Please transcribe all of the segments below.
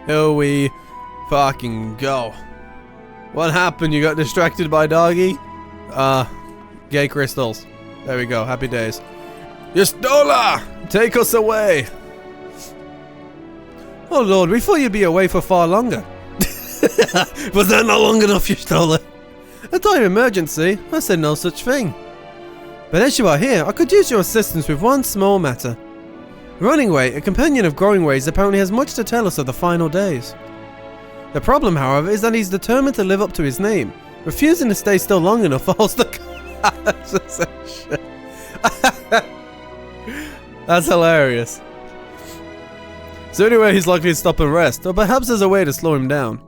Here we fucking go. What happened? You got distracted by doggy? Gay crystals. There we go. Happy days. Yestola! Take us away! Oh lord, we thought you'd be away for far longer. Was that not long enough, Yestola? A dire emergency? I said no such thing. But as you are here, I could use your assistance with one small matter. Running Way, a companion of Growing Ways, apparently has much to tell us of the final days. The problem, however, is that he's determined to live up to his name, refusing to stay still long enough for us to... That's hilarious. So anyway, he's likely to stop and rest, or perhaps there's a way to slow him down.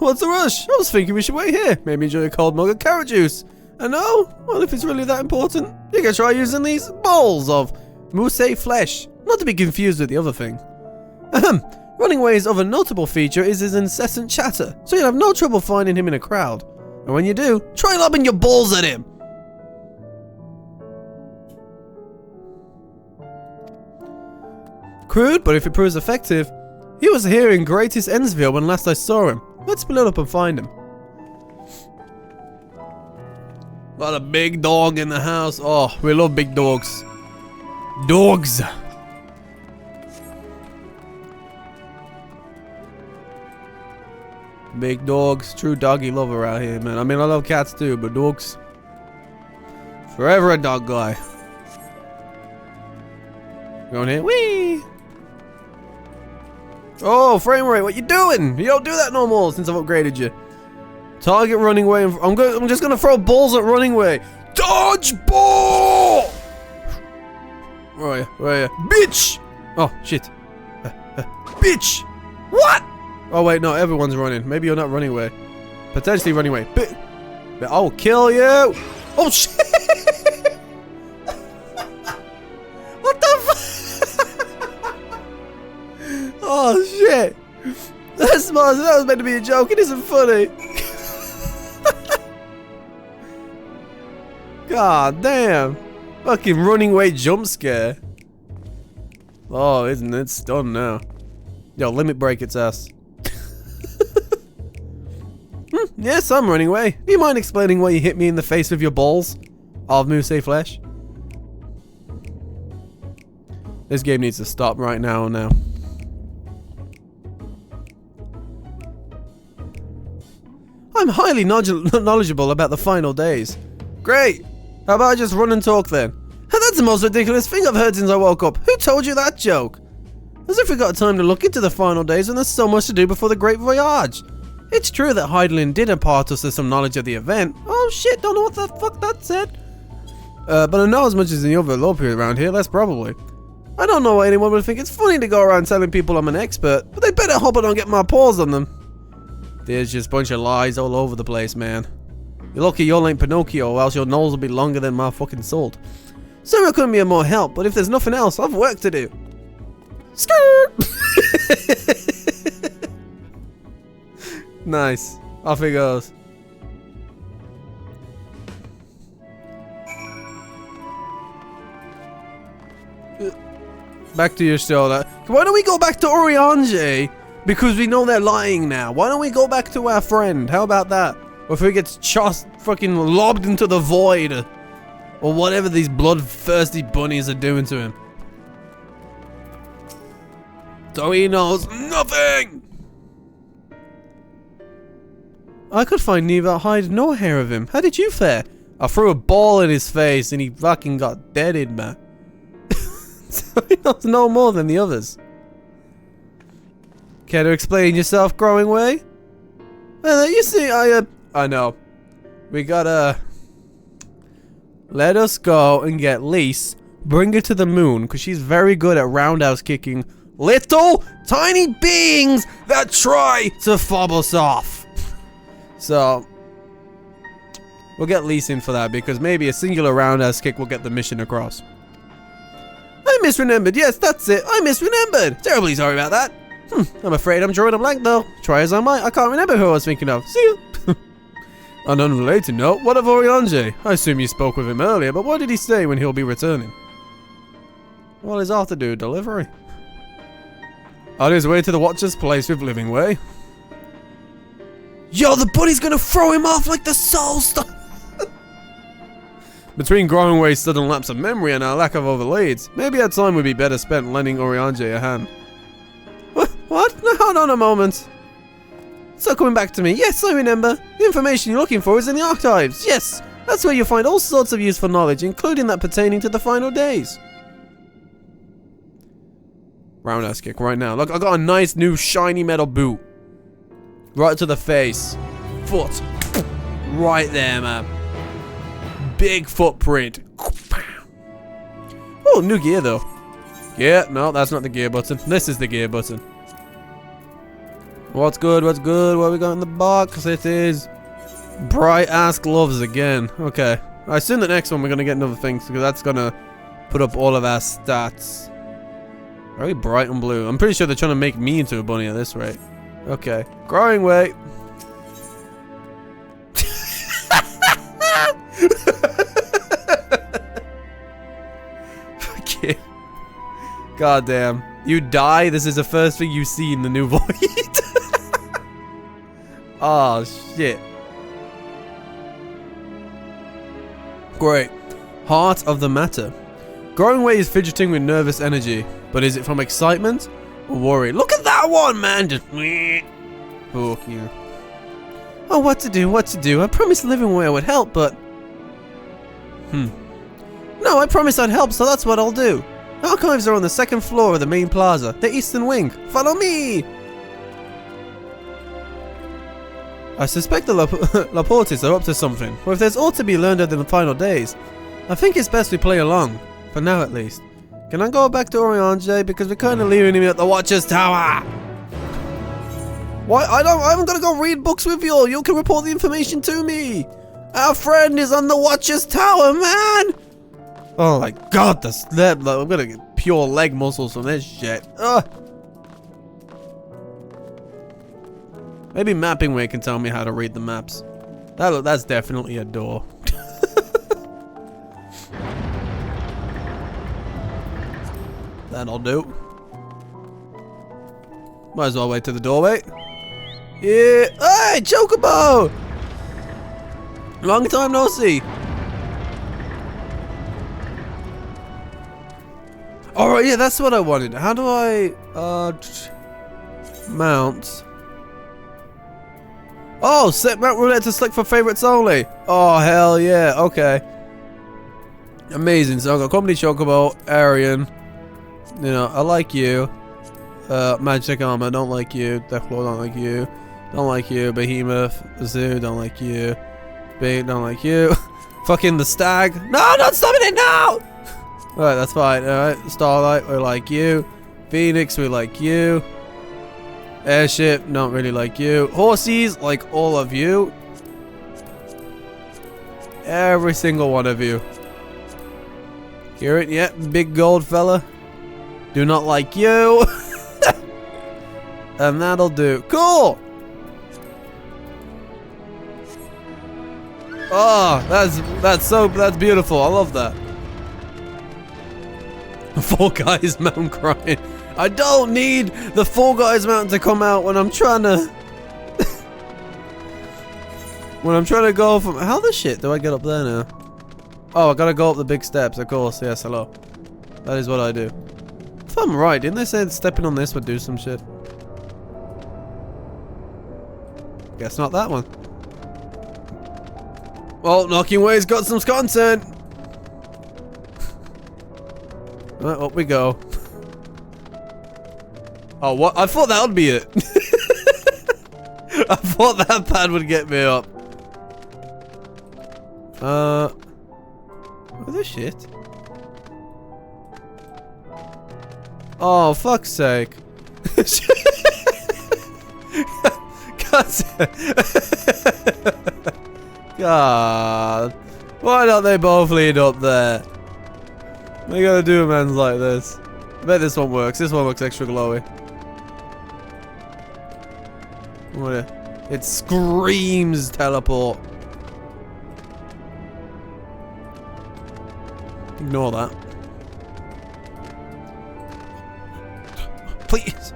What's the rush? I was thinking we should wait here, maybe enjoy a cold mug of carrot juice. And no? Well, if it's really that important, you can try using these balls of mousse flesh, not to be confused with the other thing. Ahem. Running Way's other notable feature is his incessant chatter, so you'll have no trouble finding him in a crowd. And when you do, try lobbing your balls at him! Crude, but if it proves effective. He was here in Greatest Endsville when last I saw him. Let's split up and find him. Got a big dog in the house. Oh, we love big dogs. Dogs! Big dogs, true doggy lover out here, man. I mean, I love cats too, but dogs. Forever a dog guy. Going here, whee! Oh, frame rate, what you doing? You don't do that no more since I've upgraded you. Target Running Way. I'm just gonna throw balls at Running Way. Dodge ball! Where are you? Where are you? Bitch! Oh shit! Bitch! What? Oh wait, no, everyone's running. Maybe you're not Running Away. Potentially Running Away. I'll kill you! Oh shit! What the fuck? Oh shit! That was meant to be a joke. It isn't funny. God damn! Fucking Running Away jump scare. Oh, isn't it? It's done now. Yo, limit break its ass. Yes, I'm Running Away. Do you mind explaining why you hit me in the face with your balls of mousse flesh? This game needs to stop right now. I'm highly knowledgeable about the final days. Great! How about I just run and talk then? That's the most ridiculous thing I've heard since I woke up. Who told you that joke? As if we got time to look into the final days when there's so much to do before the Great Voyage. It's true that Heidelin did impart us with some knowledge of the event. Oh shit, don't know what the fuck that said. But I know as much as the other lopers around here, that's probably. I don't know why anyone would think it's funny to go around telling people I'm an expert, but they better hope I don't get my paws on them. There's just a bunch of lies all over the place, man. You're lucky y'all ain't Pinocchio, or else your nose will be longer than my fucking sword. Sorry I couldn't be of more help, but if there's nothing else, I've work to do. Skirt! Nice. Off he goes. Back to your show. Why don't we go back to Urianger? Because we know they're lying now. Why don't we go back to our friend? How about that? Or if he gets just fucking lobbed into the void. Or whatever these bloodthirsty bunnies are doing to him. So he knows nothing! I could find neither hide nor hair of him. How did you fare? I threw a ball in his face and he fucking got deaded, man. So he knows no more than the others. Care to explain yourself, Growing Way? Well, you see, I know. We gotta... Let us go and get Lise. Bring her to the moon, because she's very good at roundhouse kicking little, tiny beings that try to fob us off. So, we'll get Lise in for that, because maybe a singular roundhouse kick will get the mission across. I misremembered. Yes, that's it. I misremembered. Terribly sorry about that. I'm afraid I'm drawing a blank, though. Try as I might, I can't remember who I was thinking of. See you. On an unrelated note, what of Urianger? I assume you spoke with him earlier, but what did he say when he'll be returning? Well, he's off to do delivery. On his way to the Watcher's place with Living Way. Yo, the bunny's gonna throw him off like the Soul Stone! Between Growing Way's sudden lapse of memory and our lack of overlays, maybe our time would be better spent lending Urianger a hand. What? No, hold on a moment. It's all coming back to me. Yes, I remember. The information you're looking for is in the archives. Yes, that's where you'll find all sorts of useful knowledge, including that pertaining to the final days. Roundhouse kick right now. Look, I got a nice new shiny metal boot. Right to the face. Foot. Right there, man. Big footprint. Oh, new gear though. Yeah, no, that's not the gear button. This is the gear button. What's good? What's good? What we got in the box? It is bright ass gloves again. Okay. I assume the next one we're gonna get another thing because that's gonna put up all of our stats. Very bright and blue. I'm pretty sure they're trying to make me into a bunny at this rate. Okay. Growing Way. Okay. God damn. You die, this is the first thing you see in the new void. Oh, shit. Great. Heart of the matter. Growing Way is fidgeting with nervous energy, but is it from excitement or worry? Look at that one, man! Just oh, yeah. Oh, what to do, what to do? I promised Living Way I would help, but... No, I promised I'd help, so that's what I'll do. Archives are on the second floor of the main plaza, the eastern wing. Follow me! I suspect the Laportis are up to something, or if there's ought to be learned in the final days, I think it's best we play along, for now at least. Can I go back to Urianger because we're kind of leaving him at the Watcher's Tower? Why? I haven't got to go read books with you. You can report the information to me. Our friend is on the Watcher's Tower, man. Oh my god, I'm gonna get pure leg muscles from this shit. Ugh. Maybe Mapping Way can tell me how to read the maps. That's definitely a door. That'll do. Might as well wait to the doorway. Yeah. Hey, Chocobo! Long time no see. Alright, yeah, that's what I wanted. How do I mount? Oh, set mount roulette to select for favorites only. Oh, hell yeah. Okay. Amazing. So I've got Company Chocobo, Arian. You know, I like you. Magic Armor, don't like you. Deathclaw, don't like you. Don't like you. Behemoth, Zoo, don't like you. Bait, don't like you. Fucking the Stag. No, not stopping it now! Alright, that's fine. Alright, Starlight, we like you. Phoenix, we like you. Airship, not really like you. Horsies, like all of you. Every single one of you. Hear it? Yep, big gold fella. Do not like you. And that'll do. Cool! Oh, that's beautiful. I love that. Four Guys Mountain crying. I don't need the Four Guys Mountain to come out when I'm trying to... when I'm trying to go from... How the shit do I get up there now? Oh, I gotta go up the big steps, of course. Yes, hello. That is what I do. If I'm right, didn't they say that stepping on this would do some shit? Guess not that one. Well, Knocking Way's got some content. Right, up we go. Oh, what? I thought that would be it. I thought that pad would get me up. What the shit? Oh, fuck's sake. God. Why don't they both lead up there? They gotta do man's like this. I bet this one works. This one looks extra glowy. It screams teleport. Ignore that. Please.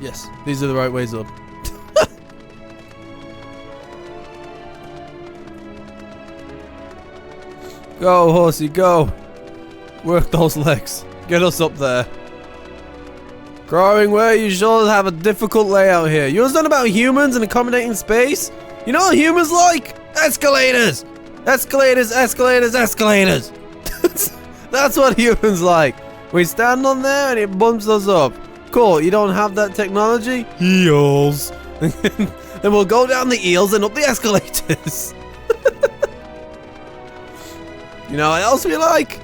Yes, these are the right ways up. Go, horsey, go. Work those legs. Get us up there. Growing way, you sure have a difficult layout here. You understand about humans and accommodating space? You know what humans like? Escalators! Escalators, escalators, escalators! That's what humans like. We stand on there and it bumps us up. Cool, you don't have that technology? Eels. Then we'll go down the eels and up the escalators. You know what else we like?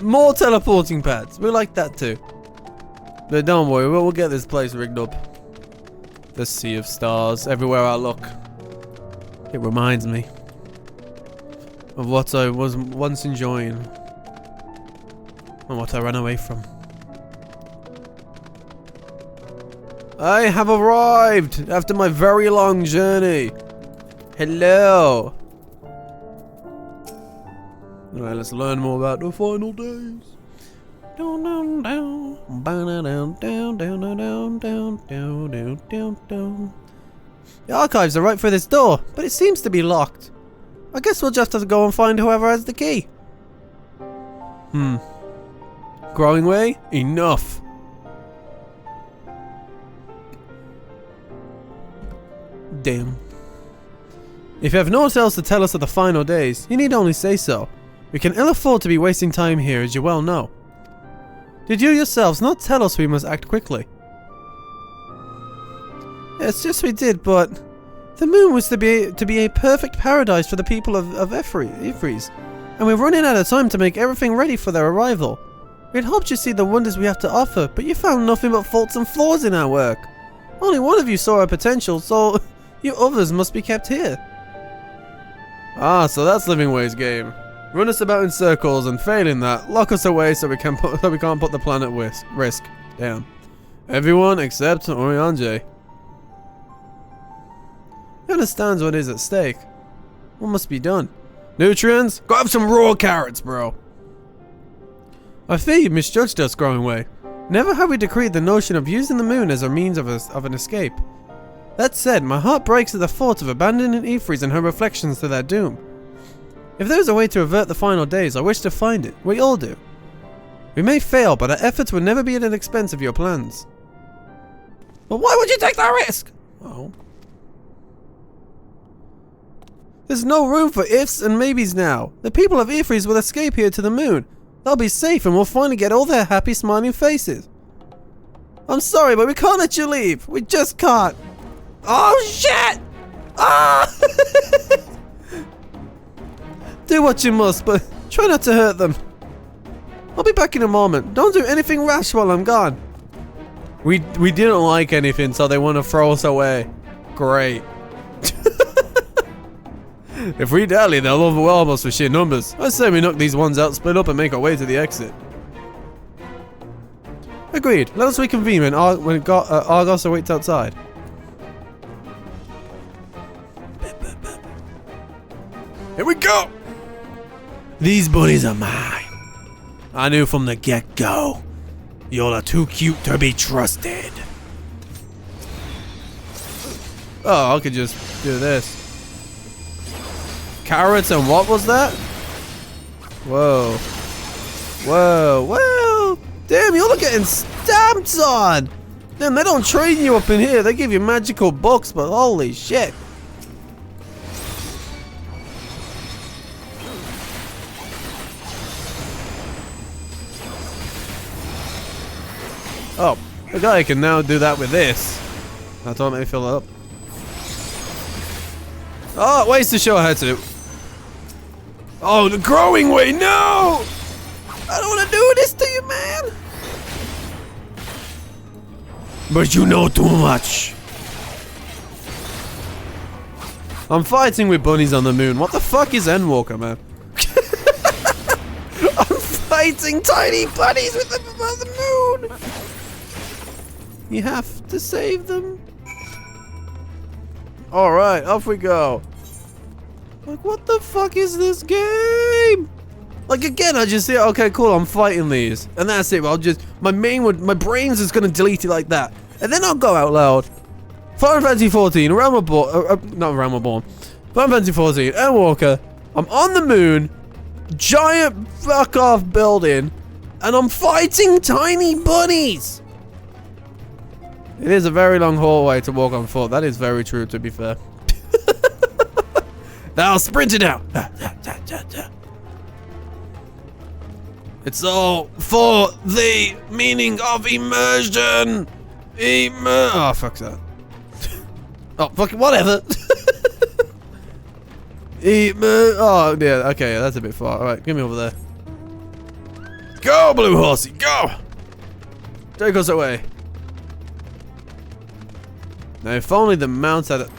More teleporting pads. We like that too. But don't worry, we'll get this place rigged up. The sea of stars everywhere I look. It reminds me of what I was once enjoying and what I ran away from. I have arrived after my very long journey. Hello. Alright, let's learn more about the final days. Down, down, down, down, down, down, down, down, down, down, down. The archives are right through this door, but it seems to be locked. I guess we'll just have to go and find whoever has the key. Growing way? Enough. Damn. If you have naught else to tell us of the final days, you need only say so. We can ill afford to be wasting time here, as you well know. Did you yourselves not tell us we must act quickly? Yes, yes we did, but the moon was to be a perfect paradise for the people of Ifries, and we're running out of time to make everything ready for their arrival. We'd hoped you'd see the wonders we have to offer, but you found nothing but faults and flaws in our work. Only one of you saw our potential, so you others must be kept here. Ah, so that's Living Way's game. Run us about in circles, and failing that, lock us away so we can't put the planet at risk. Damn. Everyone except Urianger. He understands what is at stake. What must be done? Nutrients? Grab some raw carrots, bro. I fear you misjudged us, Growing Way. Never have we decreed the notion of using the moon as a means of an escape. That said, my heart breaks at the thought of abandoning Ifries and her reflections to their doom. If there is a way to avert the final days, I wish to find it. We all do. We may fail, but our efforts would never be at the expense of your plans. But why would you take that risk? Oh. There's no room for ifs and maybes now. The people of Ifries will escape here to the moon. They'll be safe and we'll finally get all their happy smiling faces. I'm sorry, but we can't let you leave. We just can't. Oh shit! Ah! Do what you must, but try not to hurt them. I'll be back in a moment. Don't do anything rash while I'm gone. We didn't like anything, so they want to throw us away. Great. If we dally, they'll overwhelm us with sheer numbers. I say we knock these ones out, split up, and make our way to the exit. Agreed. Let us reconvene when Argos awaits outside. Here we go! These buddies are mine. I knew from the get-go. You're too cute to be trusted. Oh, I could just do this. Carrots and what was that? Whoa. Whoa, whoa. Damn, you're getting stamped on. Damn, they don't train you up in here. They give you magical books, but holy shit. Oh, the guy can now do that with this. That's what made me fill it up. Oh, ways to show how to. Oh, the Growing Way, no! I don't want to do this to you, man! But you know too much. I'm fighting with bunnies on the moon. What the fuck is Endwalker, man? I'm fighting tiny bunnies with them on the moon! You have to save them. Alright, off we go. Like, what the fuck is this game? Like, again, I just say, okay, cool, I'm fighting these. And that's it, I'll just, my brain's just gonna delete it like that. and then I'll go out loud. Final Fantasy 14, Realm Reborn, not Realm Reborn. Final Fantasy 14, Endwalker. I'm on the moon, giant fuck off building, and I'm fighting tiny bunnies. It is a very long hallway to walk on foot. That is very true, to be fair. Now sprint it out. It's all for the meaning of immersion. Oh, fuck that. Oh, fuck it, whatever. Oh, yeah, okay, that's a bit far. Alright, get me over there. Go, blue horsey, go! Take us away. Now, if only the mounts had it.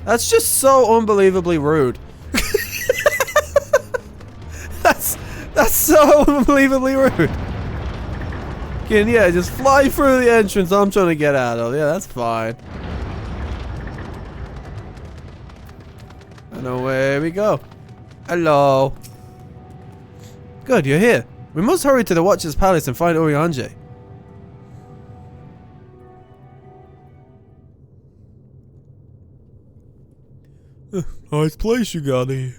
That's just so unbelievably rude. That's so unbelievably rude. Yeah, just fly through the entrance I'm trying to get out of. Yeah, that's fine. And away we go. Hello. Good, you're here. We must hurry to the Watcher's Palace and find Urianger. Nice place you got here.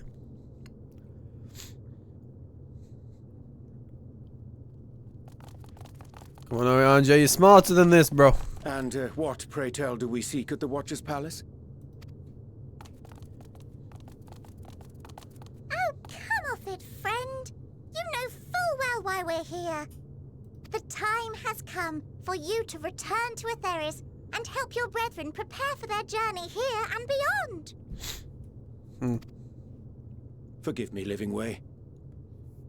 Come on, Urianger, you're smarter than this, bro. And what, pray tell, do we seek at the Watcher's Palace? Oh, come off it, friend. You know full well why we're here. The time has come for you to return to Atheris and help your brethren prepare for their journey here and beyond. Forgive me, Living Way,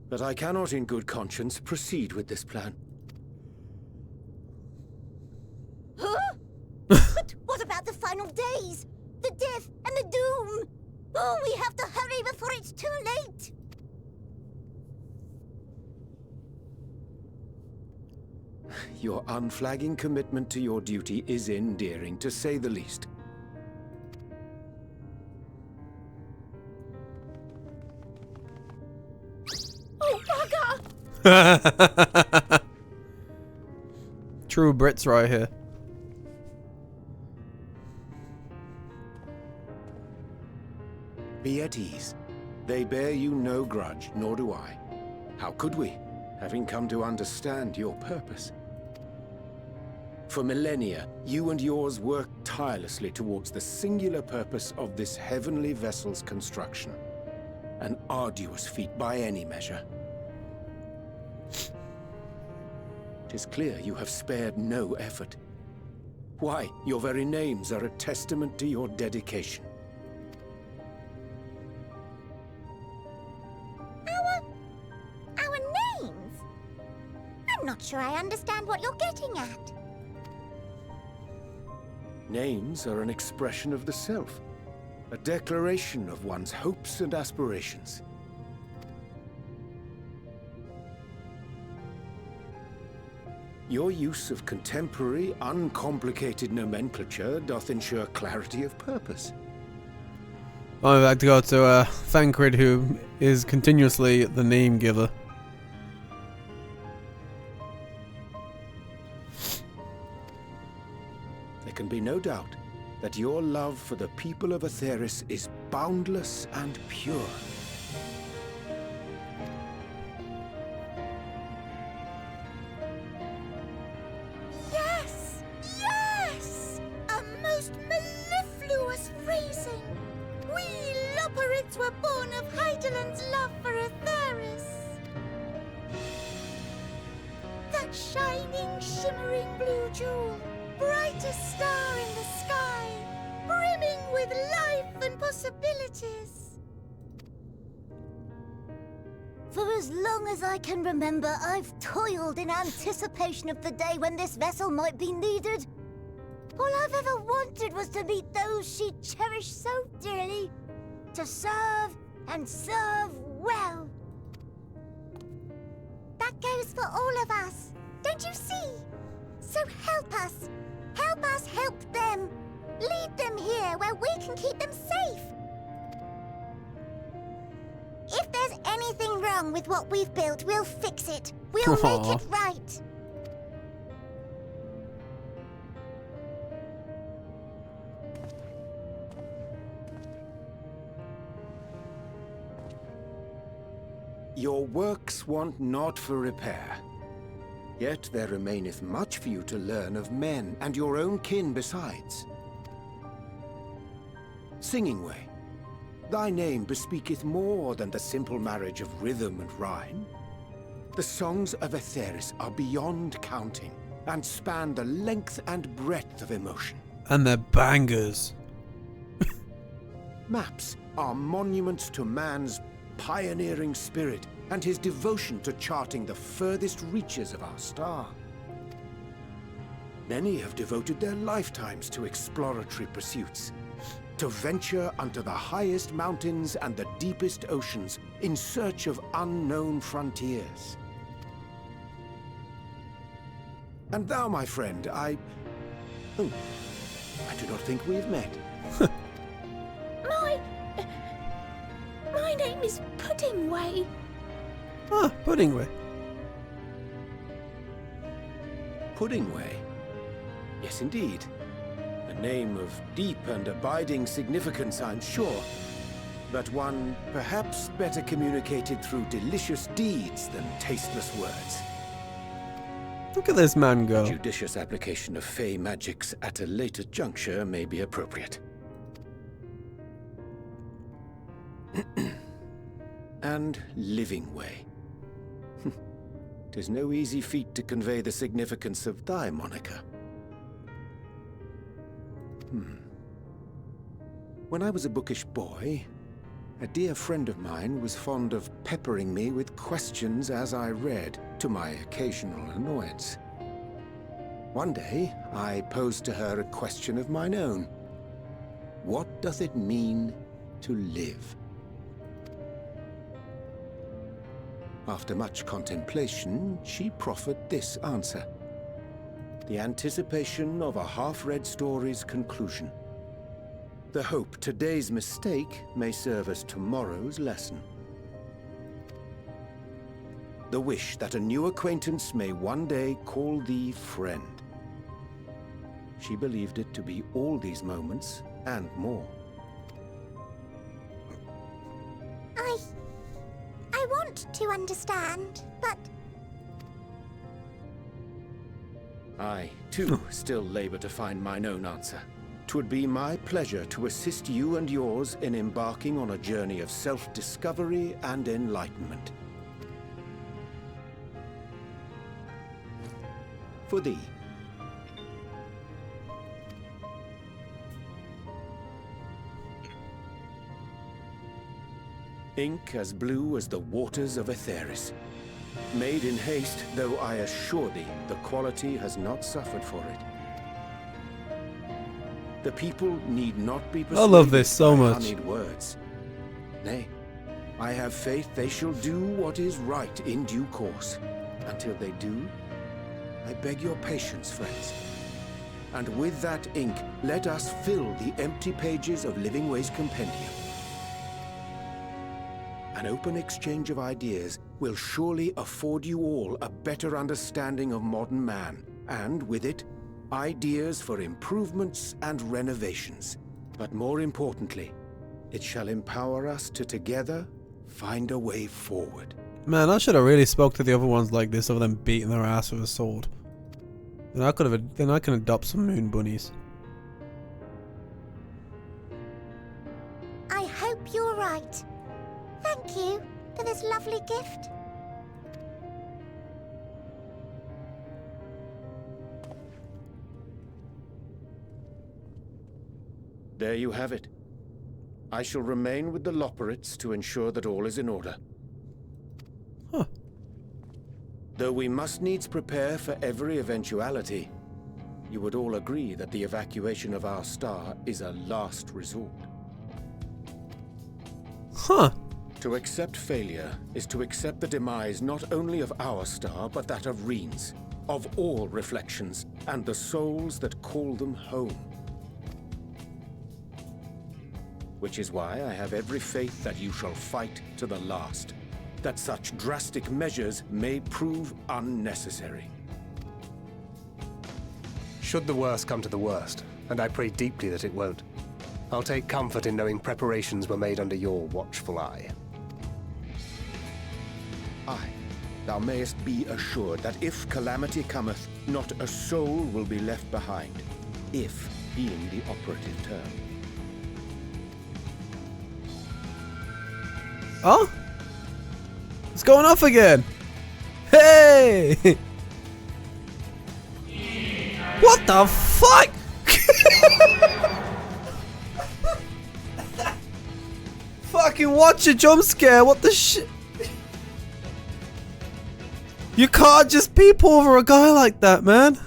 but I cannot in good conscience proceed with this plan. Huh? But what about the final days? The death and the doom? Oh, we have to hurry before it's too late. Your unflagging commitment to your duty is endearing, to say the least. Oh, bugger! True Brits right here. Be at ease. They bear you no grudge, nor do I. How could we, having come to understand your purpose? For millennia, you and yours worked tirelessly towards the singular purpose of this heavenly vessel's construction. An arduous feat by any measure. It is clear you have spared no effort. Why, your very names are a testament to your dedication. Our names? I'm not sure I understand what you're getting at. Names are an expression of the self, a declaration of one's hopes and aspirations. Your use of contemporary, uncomplicated nomenclature doth ensure clarity of purpose. I'd like to go to Thancred, who is continuously the name giver. There can be no doubt that your love for the people of Atheris is boundless and pure. Yes! Yes! A most mellifluous phrasing! We Loperids were born of Heideland's love for Atheris. That shining, shimmering blue jewel, brightest star in the sky, brimming with life and possibilities. For as long as I can remember, I've toiled in anticipation of the day when this vessel might be needed. All I've ever wanted was to meet those she cherished so dearly, to serve and serve well. That goes for all of us, don't you see? So help us. Help us help them. Lead them here where we can keep them safe. If there's anything wrong with what we've built, we'll fix it. We'll make it right. Your works want not for repair. Yet there remaineth much for you to learn of men, and your own kin besides. Singing Way, thy name bespeaketh more than the simple marriage of rhythm and rhyme. The songs of Aetheris are beyond counting, and span the length and breadth of emotion. And they're bangers. Maps are monuments to man's pioneering spirit and his devotion to charting the furthest reaches of our star. Many have devoted their lifetimes to exploratory pursuits, to venture unto the highest mountains and the deepest oceans in search of unknown frontiers. And thou, my friend, I do not think we've met. My name is Puddingway. Ah, Puddingway. Puddingway? Yes, indeed. A name of deep and abiding significance, I'm sure. But one perhaps better communicated through delicious deeds than tasteless words. Look at this man go. Judicious application of fey magics at a later juncture may be appropriate. And Living Way. 'Tis no easy feat to convey the significance of thy moniker. When I was a bookish boy, a dear friend of mine was fond of peppering me with questions as I read, to my occasional annoyance. One day, I posed to her a question of mine own. What doth it mean to live? After much contemplation, she proffered this answer. The anticipation of a half-read story's conclusion. The hope today's mistake may serve as tomorrow's lesson. The wish that a new acquaintance may one day call thee friend. She believed it to be all these moments and more. I want to understand, but... I, too, still labor to find mine own answer. 'Twould be my pleasure to assist you and yours in embarking on a journey of self-discovery and enlightenment. For thee. Ink as blue as the waters of Aetheris. Made in haste, though I assure thee, the quality has not suffered for it. The people need not be persuaded. I love this so by much. honeyed words. Nay, I have faith they shall do what is right in due course. Until they do, I beg your patience, friends. And with that ink, let us fill the empty pages of Living Way's compendium. An open exchange of ideas will surely afford you all a better understanding of modern man, and with it, ideas for improvements and renovations. But more importantly, it shall empower us to together find a way forward. Man, I should have really spoke to the other ones like this, over them beating their ass with a sword. Then I can adopt some moon bunnies. I hope you're right. Thank you for this lovely gift. There you have it. I shall remain with the Loporrits to ensure that all is in order. Huh. Though we must needs prepare for every eventuality, you would all agree that the evacuation of our star is a last resort. Huh. To accept failure is to accept the demise not only of our star, but that of Reen's, of all reflections, and the souls that call them home. Which is why I have every faith that you shall fight to the last, that such drastic measures may prove unnecessary. Should the worst come to the worst, and I pray deeply that it won't, I'll take comfort in knowing preparations were made under your watchful eye. high. Thou mayest be assured that if calamity cometh, not a soul will be left behind. If being the operative term. Oh? It's going off again. Hey! What the fuck? Fucking watch a jump scare. What the shit? You can't just peep over a guy like that, man.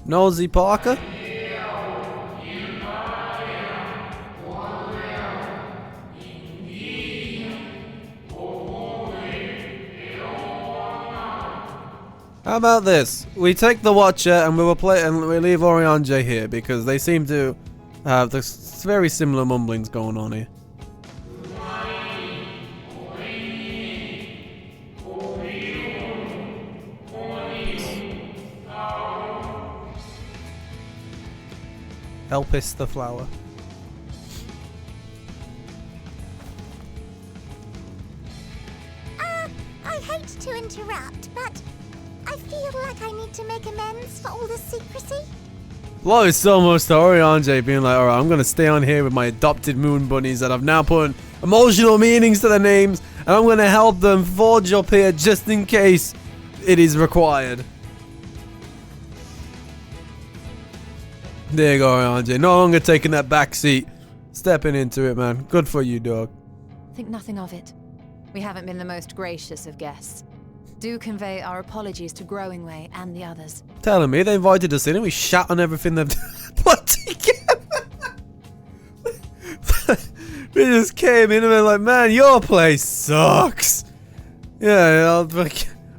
Nosy Parker? How about this? We take the Watcher and we leave Urianger here because they seem to have this very similar mumblings going on here. Elpis the flower. I hate to interrupt, but I feel like I need to make amends for all the secrecy. Well, it's almost Urianger being like, alright, I'm gonna stay on here with my adopted moon bunnies that I've now put emotional meanings to their names, and I'm gonna help them forge up here just in case it is required. There you go, Urianger. No longer taking that back seat. Stepping into it, man. Good for you, dog. Think nothing of it. We haven't been the most gracious of guests. Do convey our apologies to Growingway and the others. Telling me they invited us in and we shat on everything they've put together. We just came in and we're like, man, your place sucks. Yeah,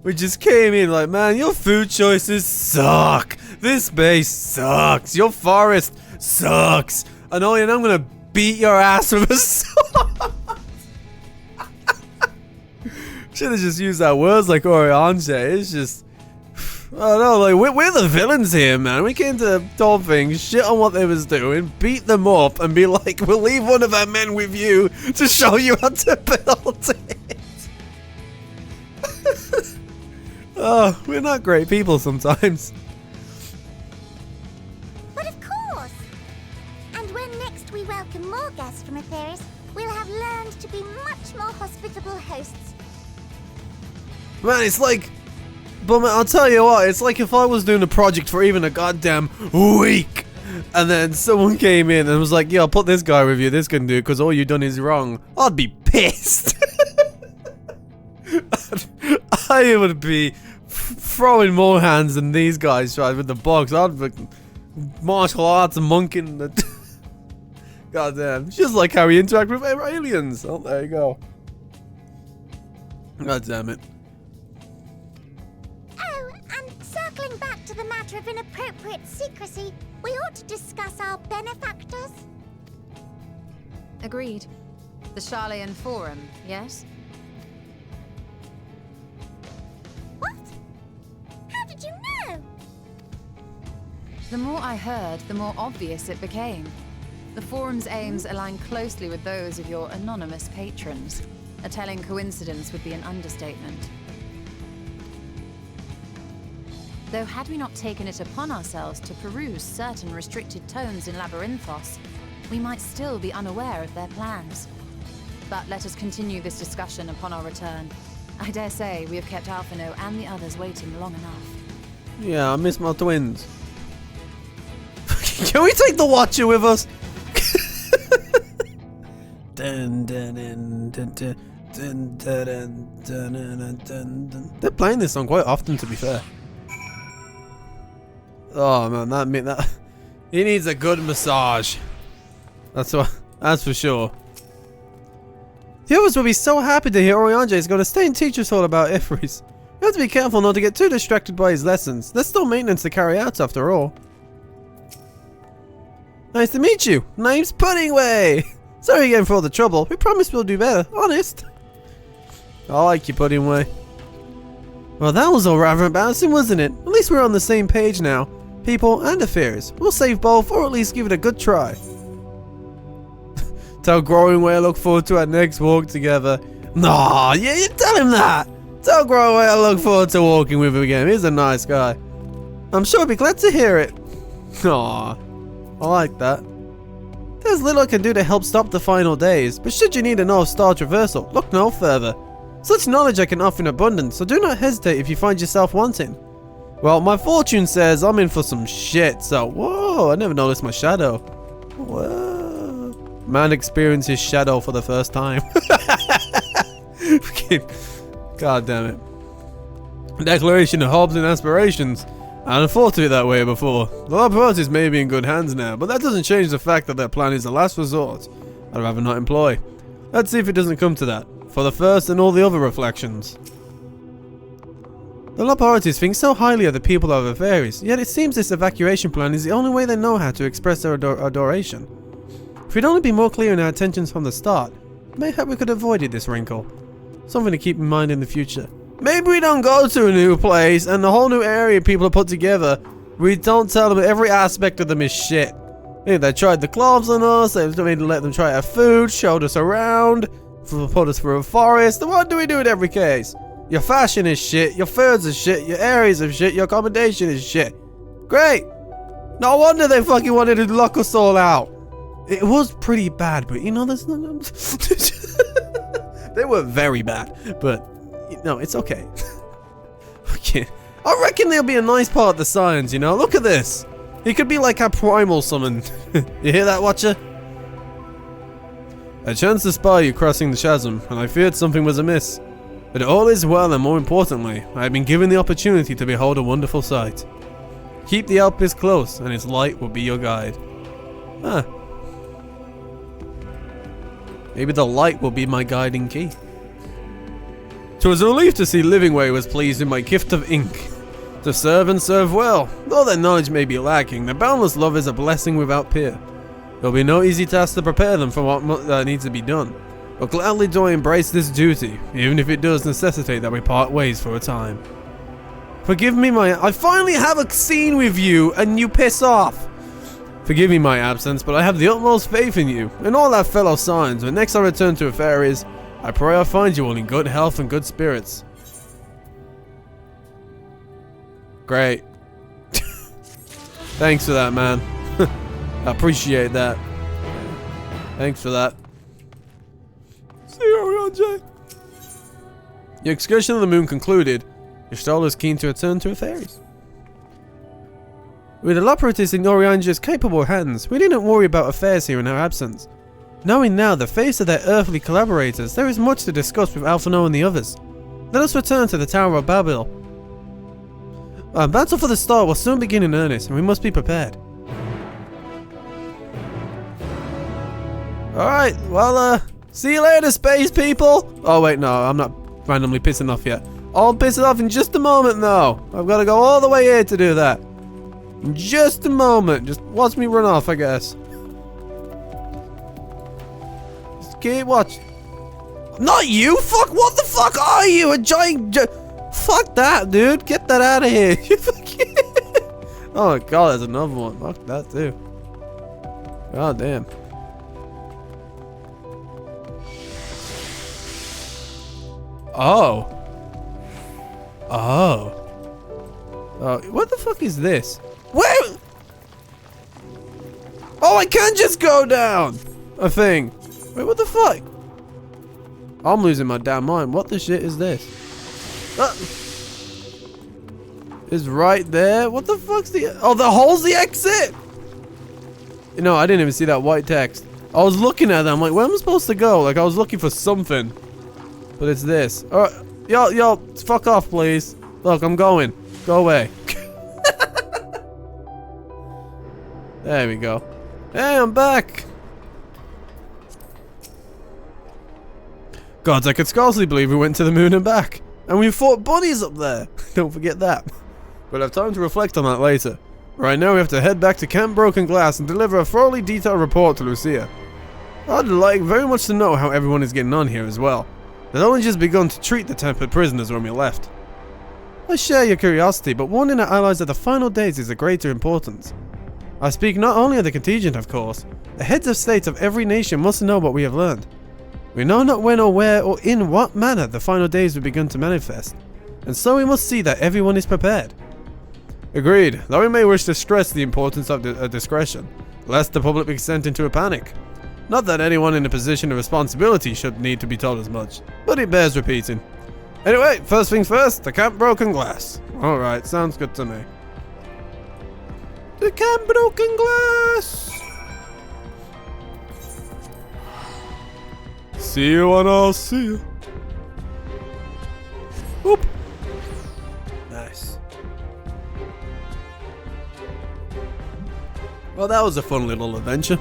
we just came in like, man, your food choices suck. This base sucks. Your forest sucks. And I'm gonna beat your ass with a sword. Should have just used that words like Urianger. It's just, I don't know, like we're the villains here, man. We came to told things, shit on what they was doing, beat them up, and be like, we'll leave one of our men with you to show you how to build it. Oh, we're not great people sometimes. But of course! And when next we welcome more guests from Etheris, we'll have learned to be much more hospitable hosts. Man, it's like, but man, I'll tell you what, it's like if I was doing a project for even a goddamn week, and then someone came in and was like, yeah, I'll put this guy with you, this can do, because all you've done is wrong. I'd be pissed. I would be throwing more hands than these guys tried with the box. I'd be martial arts and monking. Goddamn. It's just like how we interact with aliens. Oh, there you go. God damn it. Oh, and circling back to the matter of inappropriate secrecy, we ought to discuss our benefactors. Agreed. The Sharlayan Forum, yes? What? How did you know? The more I heard, the more obvious it became. The Forum's aims align closely with those of your anonymous patrons. A telling coincidence would be an understatement. Though had we not taken it upon ourselves to peruse certain restricted tones in Labyrinthos, we might still be unaware of their plans. But let us continue this discussion upon our return. I dare say we have kept Alphino and the others waiting long enough. Yeah, I miss my twins. Can we take the Watcher with us? Dun, dun, dun, dun, dun, dun, dun, dun, dun, dun, dun. They're playing this song quite often, to be fair. Oh man, that he needs a good massage. That's for sure. The others will be so happy to hear Urianger is going to stay and teach us all about Ifris. You have to be careful not to get too distracted by his lessons. There's still maintenance to carry out after all. Nice to meet you. Name's Puddingway. Sorry again for all the trouble. We promise we'll do better. Honest. I like you, Puddingway. Well, that was all rather embarrassing, wasn't it? At least we're on the same page now. people and the fairies. We'll save both, or at least give it a good try. Tell Growing I look forward to our next walk together. Nah, yeah, you tell him that. Tell Growing I look forward to walking with him again. He's a nice guy. I'm sure he'll be glad to hear it. Aw, I like that. There's little I can do to help stop the final days, but should you need a North Star traversal, look no further. Such knowledge I can offer in abundance, so do not hesitate if you find yourself wanting. Well, my fortune says I'm in for some shit, so whoa, I never noticed my shadow. Whoa. Man experienced his shadow for the first time. God damn it. Declaration of hopes and aspirations. I hadn't thought of it that way before. The laboratories may be in good hands now, but that doesn't change the fact that their plan is the last resort I'd rather not employ. Let's see if it doesn't come to that, for the first and all the other reflections. The laboratories think so highly of the people of the fairies, yet it seems this evacuation plan is the only way they know how to express their adoration. If we'd only be more clear in our intentions from the start, mayhap we could have avoided this wrinkle. Something to keep in mind in the future. Maybe we don't go to a new place and the whole new area people have put together. We don't tell them every aspect of them is shit. They tried the cloves on us, they made let them try our food, showed us around, put us through a forest. Then what do we do in every case? Your fashion is shit, your foods are shit, your areas are shit, your accommodation is shit. Great! No wonder they fucking wanted to lock us all out. It was pretty bad, but you know, there's no... They were very bad, but... No, it's okay. Okay. I reckon there'll be a nice part of the Scions, you know? Look at this. He could be like our primal summon. You hear that, Watcher? I chanced to spy you crossing the chasm, and I feared something was amiss. But all is well, and more importantly, I have been given the opportunity to behold a wonderful sight. Keep the outpost close, and its light will be your guide. Huh. Maybe the light will be my guiding key. 'Twas a relief to see Livingway was pleased with my gift of ink. To serve and serve well. Though their knowledge may be lacking, their boundless love is a blessing without peer. There'll be no easy task to prepare them for what needs to be done. But gladly do I embrace this duty, even if it does necessitate that we part ways for a time. Forgive me I finally have a scene with you, and you piss off! Forgive me my absence, but I have the utmost faith in you, and all our fellow Scions. When next I return to the fairies, I pray I find you all in good health and good spirits. Great. Thanks for that, man. I appreciate that. Thanks for that. See you, Urianger. Your excursion on the moon concluded. Your is keen to return to the fairies. With the operatives in Urianger's capable hands, we didn't worry about affairs here in our absence. Knowing now the face of their earthly collaborators, there is much to discuss with Alphino and the others. Let us return to the Tower of Babel. Battle for the Star will soon begin in earnest, and we must be prepared. Alright, well, see you later, space people! Oh wait, no, I'm not randomly pissing off yet. I'll piss it off in just a moment, though. I've got to go all the way here to do that. In just a moment. Just watch me run off, I guess. Keep watching. Not you! Fuck! What the fuck are you? A giant... Fuck that, dude! Get that out of here! Oh my god, there's another one. Fuck that too. God damn. Oh. Oh. Oh, what the fuck is this? Where? Oh, I can't just go down! A thing. Wait, what the fuck? I'm losing my damn mind. What the shit is this? It's right there. What the fuck's the... Oh, the hole's the exit! No, I didn't even see that white text. I was looking at that. I'm like, where am I supposed to go? Like, I was looking for something. But it's this. Alright. Yo, fuck off, please. Look, I'm going. Go away. There we go. Hey, I'm back. Gods, I could scarcely believe we went to the moon and back. And we fought bunnies up there. Don't forget that. We'll have time to reflect on that later. Right now we have to head back to Camp Broken Glass and deliver a thoroughly detailed report to Lucia. I'd like very much to know how everyone is getting on here as well. They'd only just begun to treat the tempered prisoners when we left. I share your curiosity, but warning our allies of the final days is of greater importance. I speak not only of the contingent, of course. The heads of state of every nation must know what we have learned. We know not when or where or in what manner the final days will begin to manifest, and so we must see that everyone is prepared. Agreed, though we may wish to stress the importance of discretion, lest the public be sent into a panic. Not that anyone in a position of responsibility should need to be told as much, but it bears repeating. Anyway, first things first, the camp broken glass. Alright, sounds good to me. The camp broken glass! See you and I'll see you. Oop. Nice. Well, that was a fun little adventure.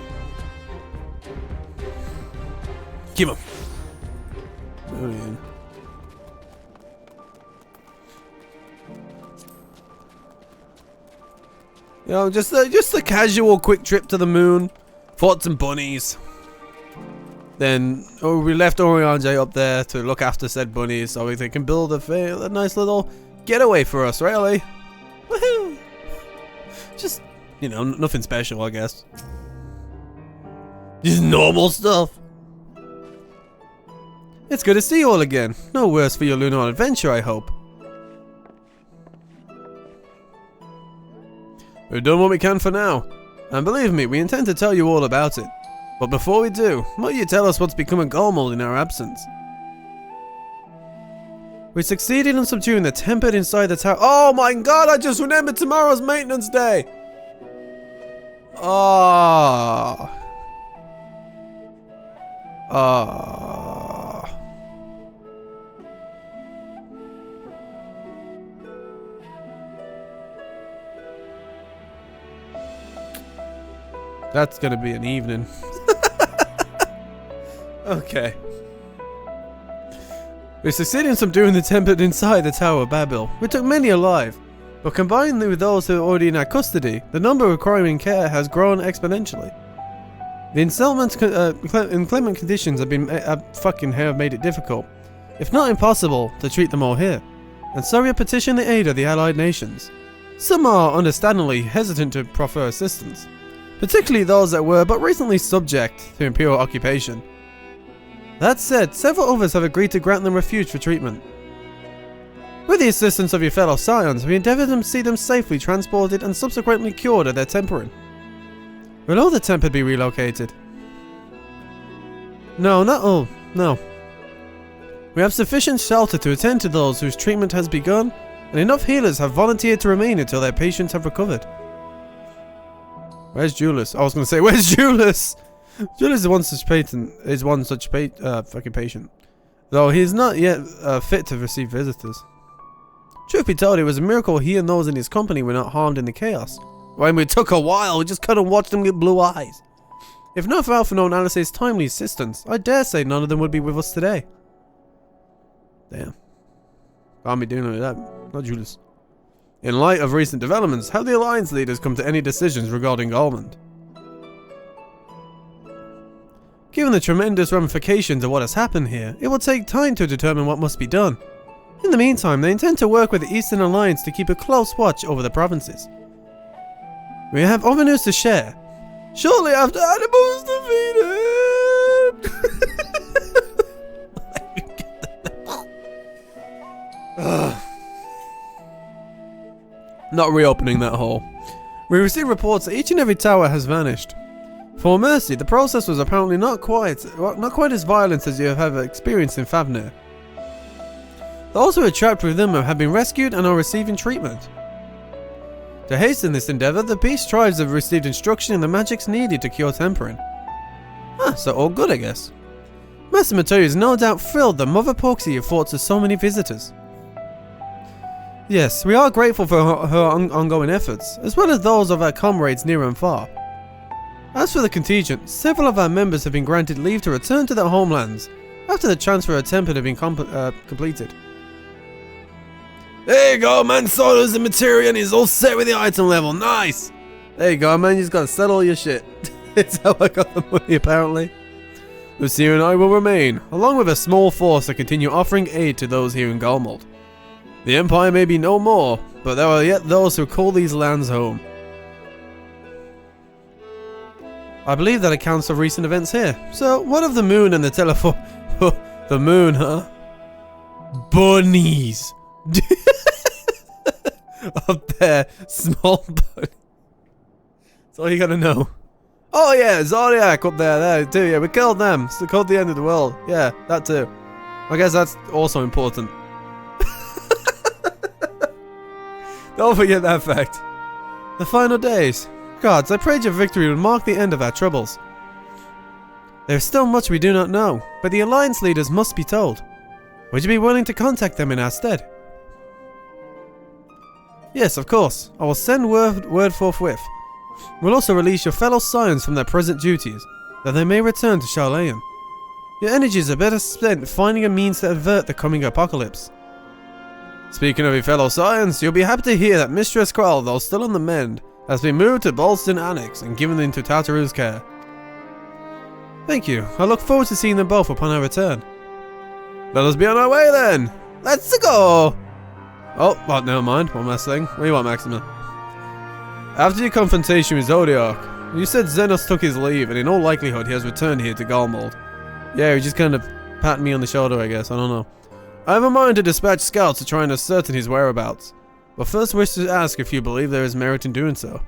Keep him. Oh, yeah. You know, just a casual quick trip to the moon. Fought some bunnies. Then we left Urianger up there to look after said bunnies so they can build a nice little getaway for us, really. Woohoo! Just, you know, nothing special, I guess. Just normal stuff. It's good to see you all again. No worse for your lunar adventure, I hope. We've done what we can for now. And believe me, we intend to tell you all about it. But before we do, might you tell us what's become of Golmold in our absence? We succeeded in subduing the Tempest inside the tower. Oh my god, I just remembered tomorrow's maintenance day! Ah. Ah. That's gonna be an evening. Okay. We succeeded in subduing the Tempest inside the Tower of Babel. We took many alive, but combined with those who are already in our custody, the number requiring care has grown exponentially. The inclement conditions have made it difficult, if not impossible, to treat them all here, and so we have petitioned the aid of the allied nations. Some are understandably hesitant to proffer assistance, particularly those that were but recently subject to imperial occupation. That said, several others have agreed to grant them refuge for treatment. With the assistance of your fellow Scions, we endeavoured to see them safely transported and subsequently cured of their tempering. Will all the Tempest be relocated? No, not all. No. We have sufficient shelter to attend to those whose treatment has begun, and enough healers have volunteered to remain until their patients have recovered. Where's Julius? I was going to say, where's Julius? Julius is one such fucking patient. Though he is not yet fit to receive visitors. Truth be told, it was a miracle he and those in his company were not harmed in the chaos. When we took a while, we just couldn't watch them get blue eyes. If not for Alpha Known Alice's timely assistance, I dare say none of them would be with us today. Damn. Can't be dealing with that. Not Julius. In light of recent developments, have the Alliance leaders come to any decisions regarding Golmold? Given the tremendous ramifications of what has happened here, it will take time to determine what must be done. In the meantime, they intend to work with the Eastern Alliance to keep a close watch over the provinces. We have other news to share. Shortly after Animal is defeated! Not reopening that hole. We received reports that each and every tower has vanished. For Mercy, the process was apparently not quite as violent as you have ever experienced in Favnir. Those who were trapped with them have been rescued and are receiving treatment. To hasten this endeavour, the beast tribes have received instruction in the magics needed to cure tempering. Ah, so all good, I guess. Master Mateo is no doubt thrilled that Mother Poxy affords us so many visitors. Yes, we are grateful for her ongoing efforts, as well as those of our comrades near and far. As for the contingent, several of our members have been granted leave to return to their homelands after the transfer of Temple had been completed. There you go, man, sold the material and he's all set with the item level, nice! There you go, man, you just gotta sell all your shit. It's how I got the money, apparently. Lucia and I will remain, along with a small force to continue offering aid to those here in Golmold. The Empire may be no more, but there are yet those who call these lands home. I believe that accounts for recent events here. So, what of the moon and the telephone? The moon, huh? Bunnies! Up there, small bunny. That's all you gotta know. Oh yeah, Zodiac up there too. Yeah, we killed them. It's called the end of the world. Yeah, that too. I guess that's also important. Don't forget that fact. The final days. Gods, I prayed your victory would mark the end of our troubles. There's still much we do not know, but the Alliance leaders must be told. Would you be willing to contact them in our stead? Yes, of course. I will send word forthwith. We'll also release your fellow Scions from their present duties, that they may return to Sharlayan. Your energies are better spent finding a means to avert the coming apocalypse. Speaking of your fellow Scions, you'll be happy to hear that Mistress Krall, though still on the mend, has been moved to Bolston Annex and given into Tartaru's care. Thank you. I look forward to seeing them both upon our return. Let us be on our way then! Let's go! Oh, well, never mind. One last thing. What do you want, Maxima? After your confrontation with Zodiac, you said Xenos took his leave, and in all likelihood he has returned here to Galmold. Yeah, he just kind of patted me on the shoulder, I guess. I don't know. I have a mind to dispatch scouts to try and ascertain his whereabouts, but first wish to ask if you believe there is merit in doing so.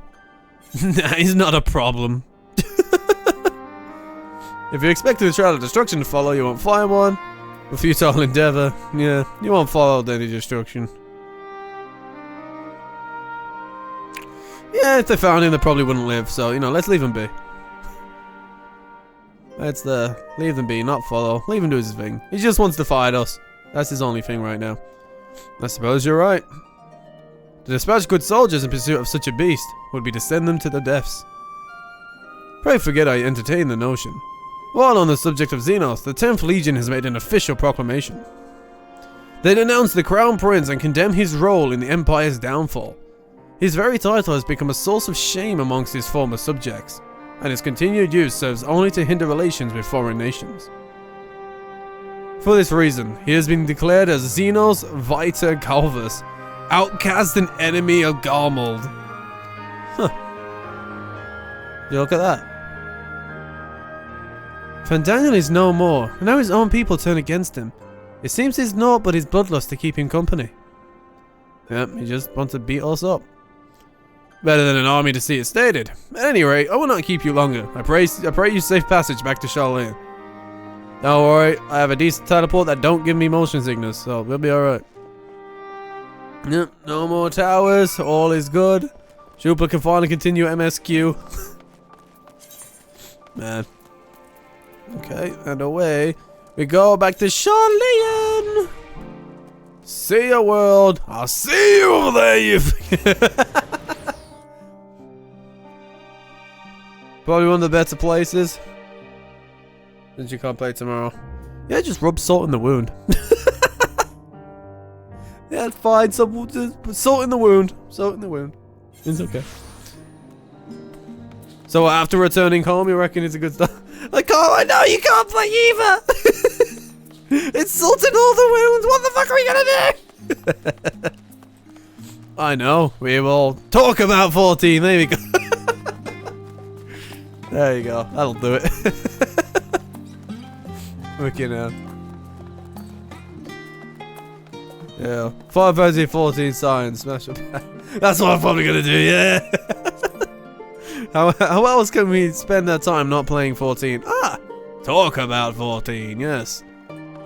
Nah, he's not a problem. If you expect a trial of destruction to follow, you won't find one. A futile endeavor. Yeah, you won't follow any destruction. Yeah, if they found him, they probably wouldn't live, so, you know, let's leave him be. Let's, leave them be, not follow. Leave him do his thing. He just wants to fight us. That's his only thing right now. I suppose you're right. To dispatch good soldiers in pursuit of such a beast would be to send them to their deaths. Pray forget I entertain the notion. While on the subject of Xenos, the 10th Legion has made an official proclamation. They denounce the Crown Prince and condemn his role in the Empire's downfall. His very title has become a source of shame amongst his former subjects, and his continued use serves only to hinder relations with foreign nations. For this reason, he has been declared as Xenos Vita Calvus, outcast and enemy of Galmold. Huh. You look at that. Fandaniel is no more, and now his own people turn against him. It seems he's naught but his bloodlust to keep him company. Yep, he just wants to beat us up. Better than an army to see it stated. At any rate, I will not keep you longer. I pray you safe passage back to Sharlayan. Don't worry, I have a decent teleport that don't give me motion sickness, so we'll be alright. Yep, no more towers, all is good. Shupla can finally continue MSQ. Man. Okay, and away we go back to Sharlayan. See ya, world. I'll see you over there, you. Probably one of the better places. Since you can't play tomorrow. Yeah, just rub salt in the wound. Yeah, it's fine. Salt in the wound. Salt in the wound. It's okay. So after returning home, you reckon it's a good start? I know you can't play either. It's salt in all the wounds. What the fuck are we gonna do? I know. We will talk about 14. There we go. There you go. That'll do it. Okay now. Yeah. 14 science. Smash up. That's what I'm probably gonna do. Yeah. How else can we spend our time not playing 14? Ah! Talk about 14, yes.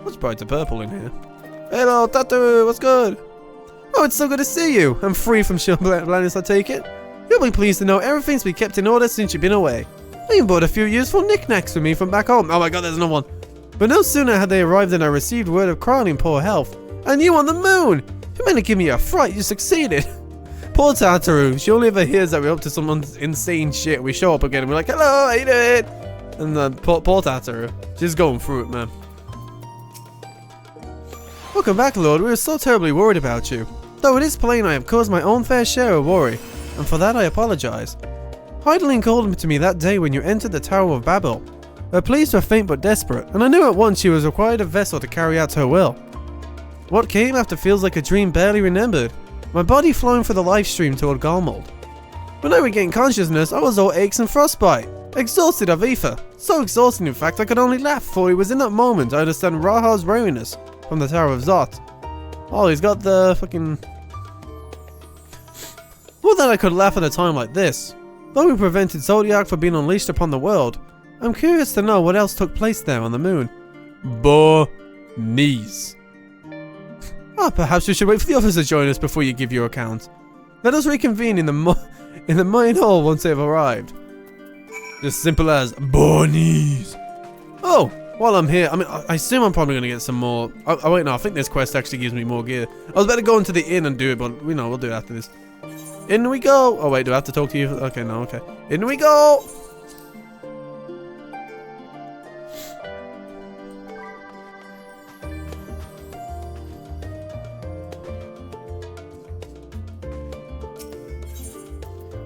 What's bright to purple in here? Hello, Tattoo, what's good? Oh, it's so good to see you. I'm free from Sharlayan, I take it. You'll be pleased to know everything's been kept in order since you've been away. I even bought a few useful knickknacks for me from back home. Oh my god, there's another one. But no sooner had they arrived than I received word of Krall in poor health. And you on the moon! You meant to give me a fright, you succeeded. Poor Tartaru, she only ever hears that we're up to some insane shit. We show up again and we're like, hello, how you doing? And then poor Tartaru, she's going through it, man. Welcome back, Lord. We were so terribly worried about you. Though it is plain I have caused my own fair share of worry, and for that I apologize. Hydaelyn called to me that day when you entered the Tower of Babel. Her pleas were faint but desperate, and I knew at once she was required a vessel to carry out her will. What came after feels like a dream barely remembered. My body flowing for the life stream toward Garmold. When I regained consciousness, I was all aches and frostbite. Exhausted of ether. So exhausted in fact I could only laugh, for it was in that moment I understand Raha's weariness from the Tower of Zot. Oh, he's got the fucking... Well, that I could laugh at a time like this. Though we prevented Zodiac from being unleashed upon the world, I'm curious to know what else took place there on the moon. Knees. Ah, perhaps we should wait for the others to join us before you give your account. Let us reconvene in the mine hall once they've arrived. Just simple as knees. Oh, while I'm here, I mean, I assume I'm probably gonna get some more. Oh wait, no, I think this quest actually gives me more gear. I was about to go into the inn and do it, but you know, we'll do it after this. In we go. Oh wait, do I have to talk to you? Okay, no, okay. In we go.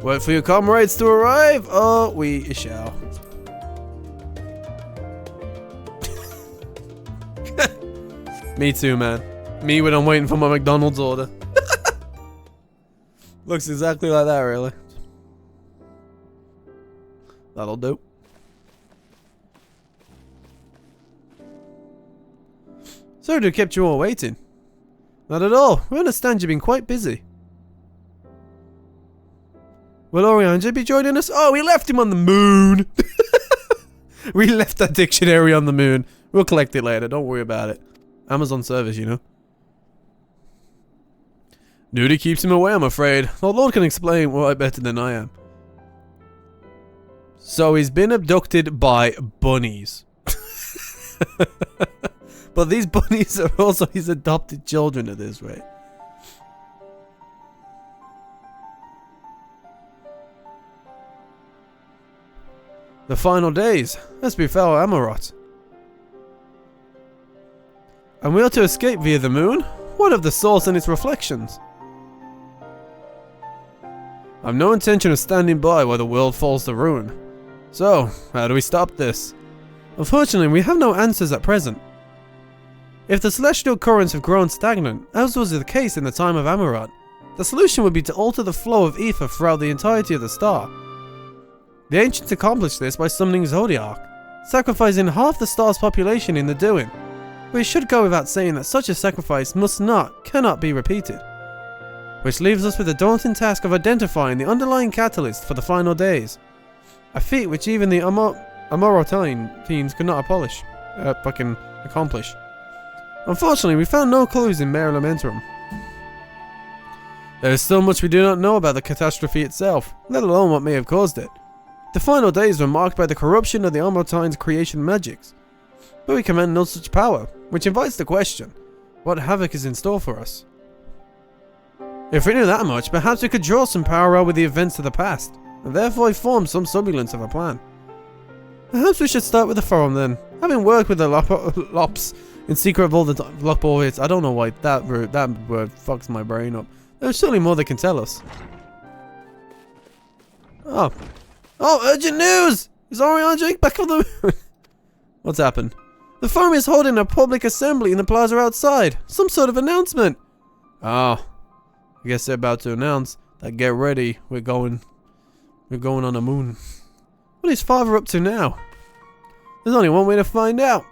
Wait for your comrades to arrive. Oh, we shall. Me too, man. Me when I'm waiting for my McDonald's order. Looks exactly like that, really. That'll do. Sorry to have kept you all waiting. Not at all. We understand you've been quite busy. Will Urianger be joining us? Oh, we left him on the moon. We left that dictionary on the moon. We'll collect it later. Don't worry about it. Amazon service, you know. Duty keeps him away, I'm afraid. The Lord can explain why better than I am. So he's been abducted by bunnies. But these bunnies are also his adopted children at this rate. The final days, as befell Amarot. And we are to escape via the moon? What of the source and its reflections? I've no intention of standing by while the world falls to ruin. So, how do we stop this? Unfortunately, we have no answers at present. If the celestial currents have grown stagnant, as was the case in the time of Amarot, the solution would be to alter the flow of ether throughout the entirety of the star. The ancients accomplished this by summoning Zodiac, sacrificing half the star's population in the doing. But it should go without saying that such a sacrifice cannot be repeated. Which leaves us with the daunting task of identifying the underlying catalyst for the final days. A feat which even the Amorotine teams could not accomplish. Unfortunately, we found no clues in Mare Lamentorum. There is still much we do not know about the catastrophe itself, let alone what may have caused it. The final days were marked by the corruption of the Amotine's creation magics. But we command no such power, which invites the question, what havoc is in store for us? If we knew that much, perhaps we could draw some parallel with the events of the past, and therefore form some semblance of a plan. Perhaps we should start with the forum then. Having worked with the Lops in secret of all the Lopovids, I don't know why that word fucks my brain up. There's surely more they can tell us. Oh, urgent news! Is Urianger back on the moon? What's happened? The forum is holding a public assembly in the plaza outside. Some sort of announcement. Oh, I guess they're about to announce that get ready, we're going on the moon. What is father up to now? There's only one way to find out.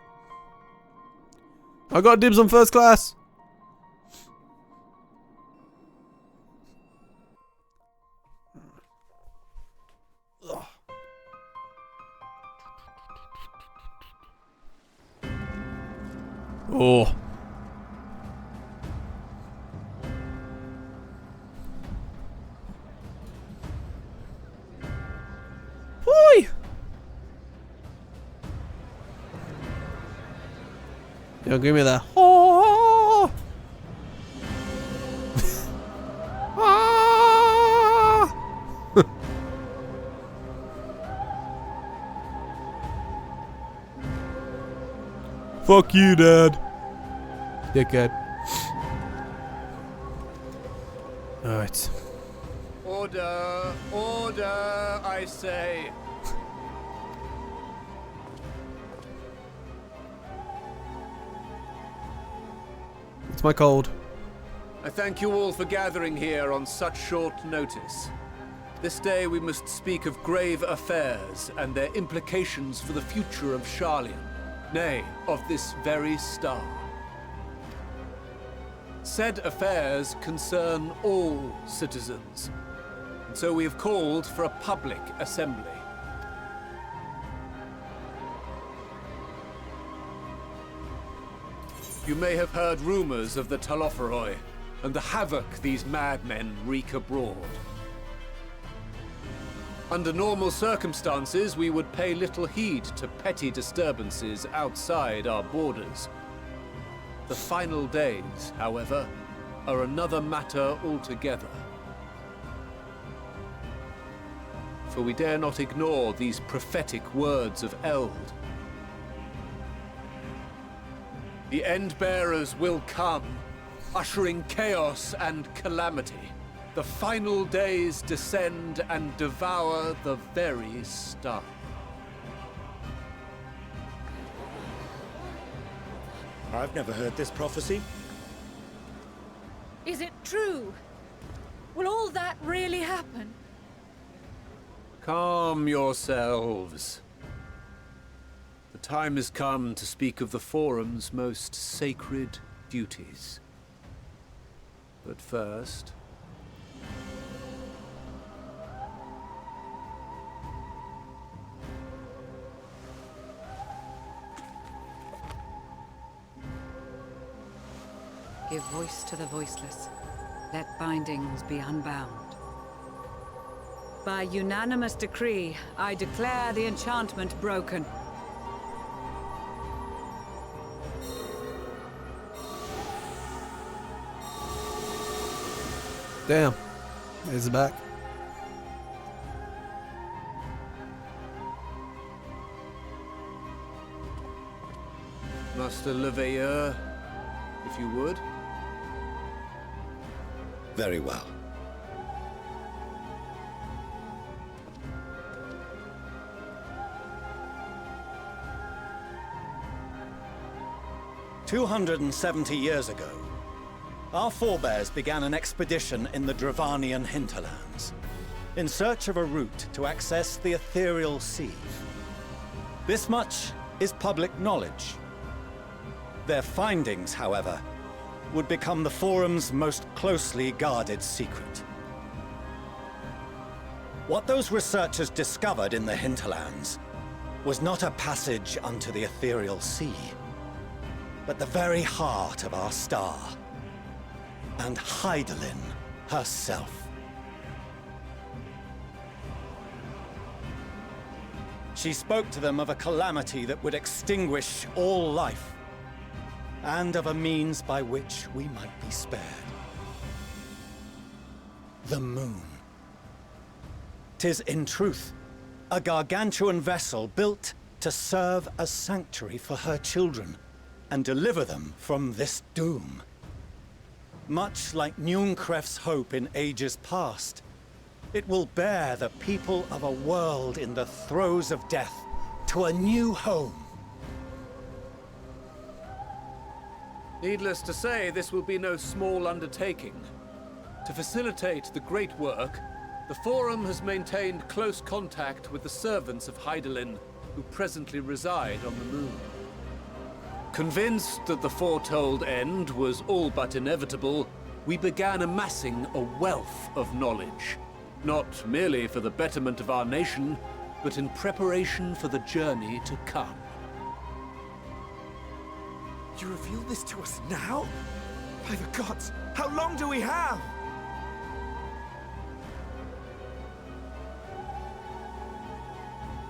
I got dibs on first class. Oh. Boy. Yo, give me that. Oh. Ah. Fuck you, Dad. Dickhead. Alright. Order! Order, I say! It's my cold. I thank you all for gathering here on such short notice. This day we must speak of grave affairs and their implications for the future of Sharlayan, nay, of this very star. Said affairs concern all citizens, and so we have called for a public assembly. You may have heard rumors of the Talopheroi and the havoc these madmen wreak abroad. Under normal circumstances, we would pay little heed to petty disturbances outside our borders. The final days, however, are another matter altogether. For we dare not ignore these prophetic words of Eld. The Endbearers will come, ushering chaos and calamity. The final days descend and devour the very star. I've never heard this prophecy. Is it true? Will all that really happen? Calm yourselves. The time has come to speak of the Forum's most sacred duties. But first... Give voice to the voiceless. Let bindings be unbound. By unanimous decree, I declare the enchantment broken. Damn. Is it back? Master Leveilleur, if you would. Very well. "270 years ago, our forebears began an expedition in the Dravanian hinterlands, in search of a route to access the ethereal sea. This much is public knowledge. Their findings, however, would become the Forum's most closely guarded secret. What those researchers discovered in the hinterlands was not a passage unto the ethereal sea, but the very heart of our star, and Hydaelyn herself. She spoke to them of a calamity that would extinguish all life, and of a means by which we might be spared. The moon. 'Tis in truth a gargantuan vessel built to serve as sanctuary for her children and deliver them from this doom. Much like Nunkref's hope in ages past, it will bear the people of a world in the throes of death to a new home. Needless to say, this will be no small undertaking. To facilitate the great work, the Forum has maintained close contact with the servants of Hydaelyn, who presently reside on the moon. Convinced that the foretold end was all but inevitable, we began amassing a wealth of knowledge, not merely for the betterment of our nation, but in preparation for the journey to come. You reveal this to us now? By the gods, how long do we have?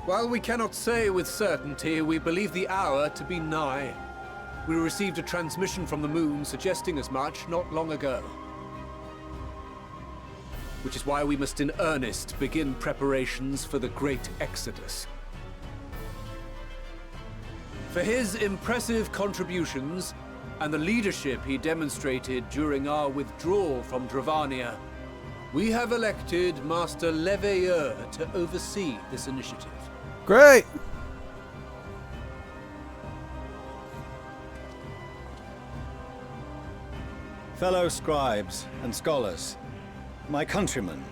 While we cannot say with certainty, we believe the hour to be nigh. We received a transmission from the moon suggesting as much not long ago. Which is why we must in earnest begin preparations for the great exodus. For his impressive contributions and the leadership he demonstrated during our withdrawal from Dravania, we have elected Master Leveilleur to oversee this initiative. Great! Fellow scribes and scholars, my countrymen,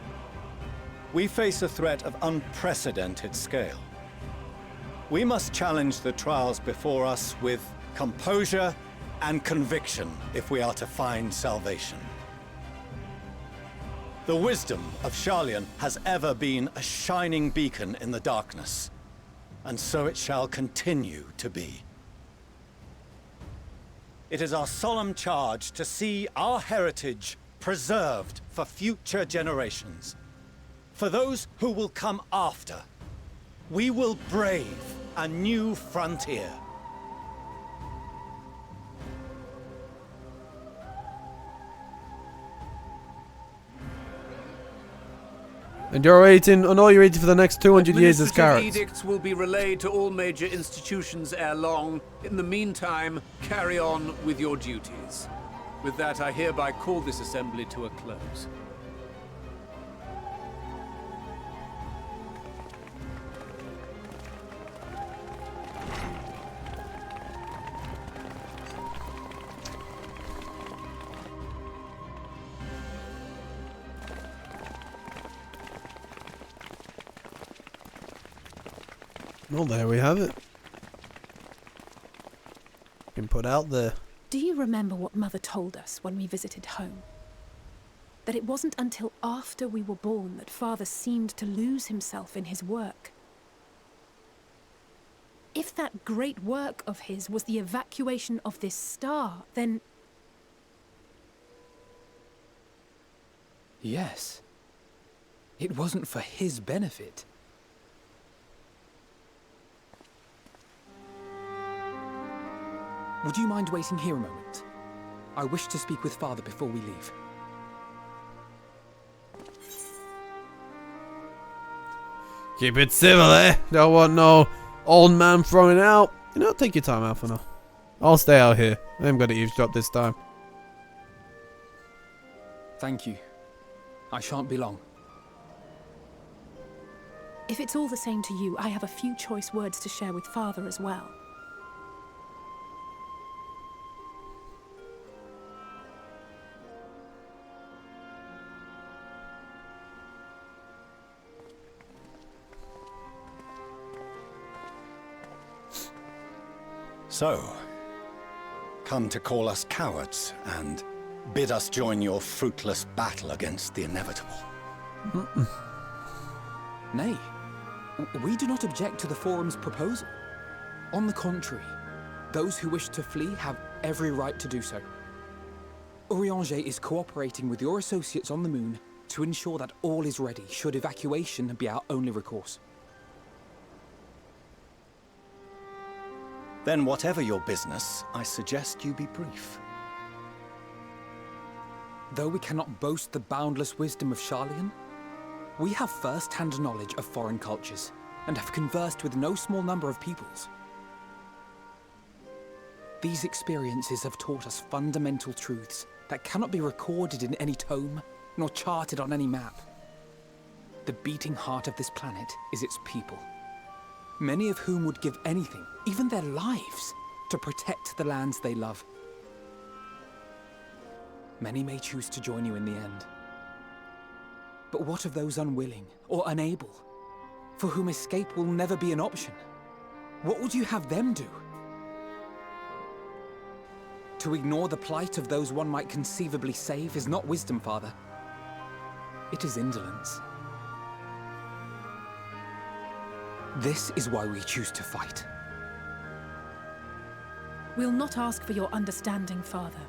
we face a threat of unprecedented scale. We must challenge the trials before us with composure and conviction if we are to find salvation. The wisdom of Sharlayan has ever been a shining beacon in the darkness, and so it shall continue to be. It is our solemn charge to see our heritage preserved for future generations. For those who will come after, we will brave a new frontier. And you're waiting, and all you're waiting for the next 200 years is carrots. Edicts will be relayed to all major institutions ere long. In the meantime, carry on with your duties. With that, I hereby call this assembly to a close. Well, there we have it. Been put out there. Do you remember what Mother told us when we visited home? That it wasn't until after we were born that Father seemed to lose himself in his work. If that great work of his was the evacuation of this star, then... Yes. It wasn't for his benefit. Would you mind waiting here a moment? I wish to speak with Father before we leave. Keep it civil, eh? Don't want no old man throwing out. You know, take your time out for now. I'll stay out here. I am going to eavesdrop this time. Thank you. I shan't be long. If it's all the same to you, I have a few choice words to share with Father as well. So, come to call us cowards and bid us join your fruitless battle against the inevitable. Nay, we do not object to the Forum's proposal. On the contrary, those who wish to flee have every right to do so. Urianger is cooperating with your associates on the moon to ensure that all is ready should evacuation be our only recourse. Then whatever your business, I suggest you be brief. Though we cannot boast the boundless wisdom of Sharlayan, we have first-hand knowledge of foreign cultures, and have conversed with no small number of peoples. These experiences have taught us fundamental truths that cannot be recorded in any tome, nor charted on any map. The beating heart of this planet is its people, many of whom would give anything, even their lives, to protect the lands they love. Many may choose to join you in the end. But what of those unwilling or unable, for whom escape will never be an option? What would you have them do? To ignore the plight of those one might conceivably save is not wisdom, Father. It is indolence. This is why we choose to fight. We'll not ask for your understanding, Father.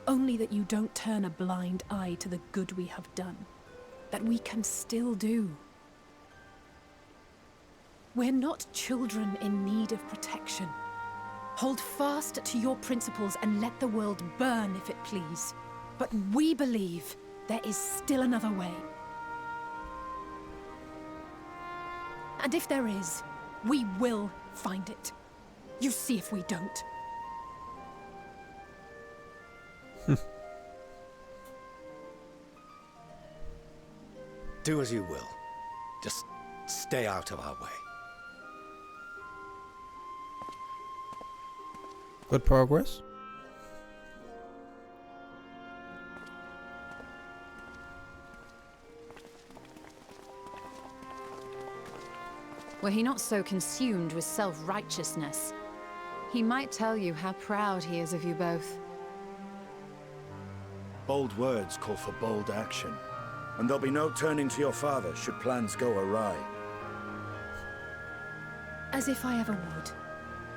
Only that you don't turn a blind eye to the good we have done. That we can still do. We're not children in need of protection. Hold fast to your principles and let the world burn if it please. But we believe there is still another way. And if there is, we will find it. You see if we don't. Do as you will. Just stay out of our way. Good progress. Were he not so consumed with self-righteousness, he might tell you how proud he is of you both. Bold words call for bold action. And there'll be no turning to your father should plans go awry. As if I ever would.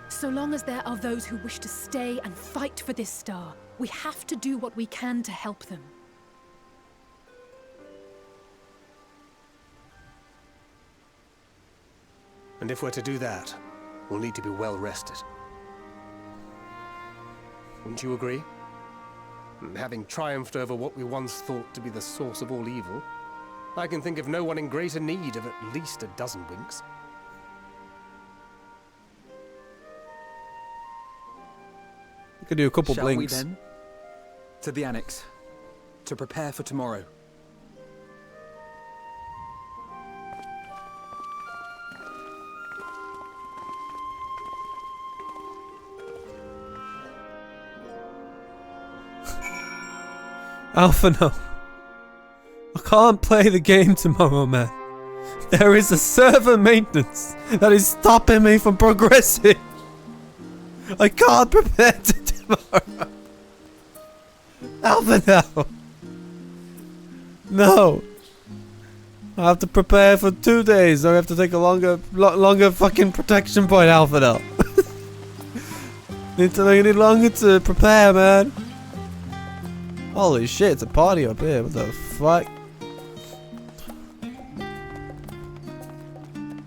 So long as there are those who wish to stay and fight for this star, we have to do what we can to help them. And if we're to do that, we'll need to be well rested. Wouldn't you agree? And having triumphed over what we once thought to be the source of all evil, I can think of no one in greater need of at least a dozen winks. You could do a couple Shall blinks. we then? To the Annex. To prepare for tomorrow. Alpha, no. I can't play the game tomorrow, man. There is a server maintenance that is stopping me from progressing. I can't prepare to tomorrow. Alpha, no. No. I have to prepare for 2 days. I have to take a longer fucking protection point, Alpha, no. I need longer to prepare, man. Holy shit, it's a party up here. What the fuck?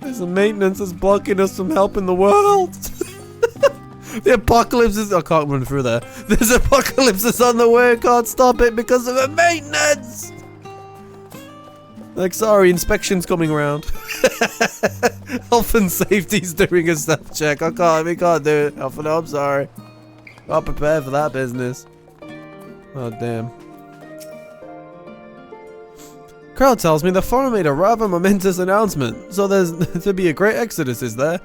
There's a maintenance that's blocking us from helping the world. The apocalypse is... I can't run through there. There's apocalypse is on the way. I can't stop it because of a maintenance. Like, sorry, inspection's coming around. Health and safety's doing a self check. We can't do it. Alpha, no, I'm sorry. Not prepared for that business. Oh, damn. Crowd tells me the forum made a rather momentous announcement, so there's to be a great exodus, is there?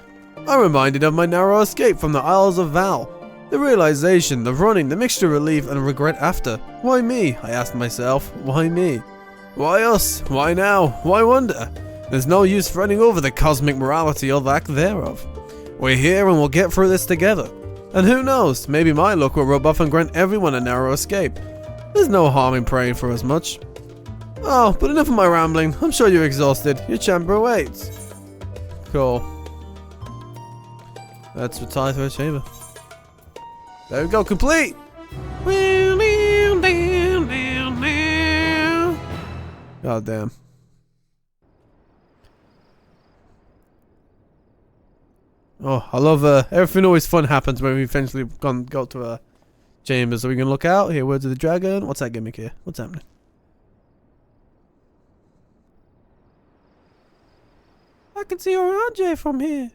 I'm reminded of my narrow escape from the Isles of Val. The realization, the running, the mixture of relief and regret after. Why me? I asked myself. Why me? Why us? Why now? Why wonder? There's no use running over the cosmic morality or lack thereof. We're here and we'll get through this together. And who knows, maybe my luck will rub off and grant everyone a narrow escape. There's no harm in praying for as much. Oh, but enough of my rambling. I'm sure you're exhausted. Your chamber awaits. Cool. Let's retire to our chamber. There we go, complete! God damn. Oh, I love everything always fun happens when we eventually go to a chamber. So we can look out, hear words of the dragon. What's that gimmick here? What's happening? I can see Urianger from here.